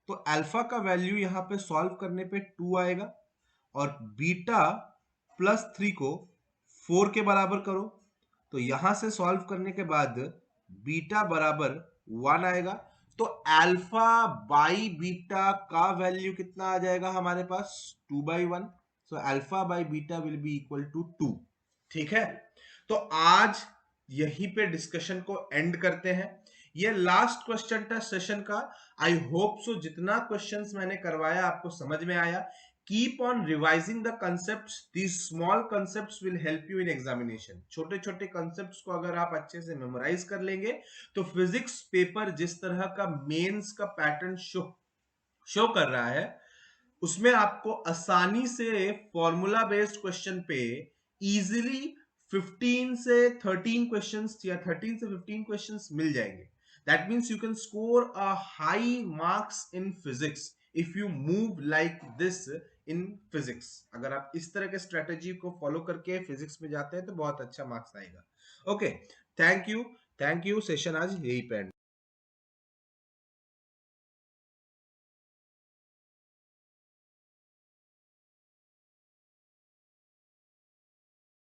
तो अल्फा का वैल्यू यहां पे सॉल्व करने पे 2 आएगा, और बीटा प्लस 3 को 4 के बराबर करो। तो यहां से सॉल्व करने के बाद बीटा बराबर 1 आएगा। तो अल्फा बाई बीटा का वैल्यू कितना आ जाएगा हमारे पास? 2/1। So alpha by beta will be equal to 2। ठीक है, तो आज यहीं पे डिस्कशन को एंड करते हैं। ये लास्ट क्वेश्चन था सेशन का। आई होप सो जितना क्वेश्चंस मैंने करवाया आपको समझ में आया। Keep on revising the concepts, these small concepts will help you in examination. छोटे छोटे कंसेप्ट्स को अगर आप अच्छे से मेमोराइज कर लेंगे तो फिजिक्स पेपर जिस तरह का मेंस का पैटर्न शो कर रहा है, उसमें आपको आसानी से फॉर्मूला बेस्ड क्वेश्चन पे इजीली 15 से 13 क्वेश्चंस या 13 से 15 क्वेश्चंस मिल जाएंगे। That means you can score a high marks in physics if you move like this in physics. अगर आप इस तरह के स्ट्रेटेजी को फॉलो करके फिजिक्स में जाते हैं तो बहुत अच्छा मार्क्स आएगा। Okay, thank you. सेशन आज यही पे एंड।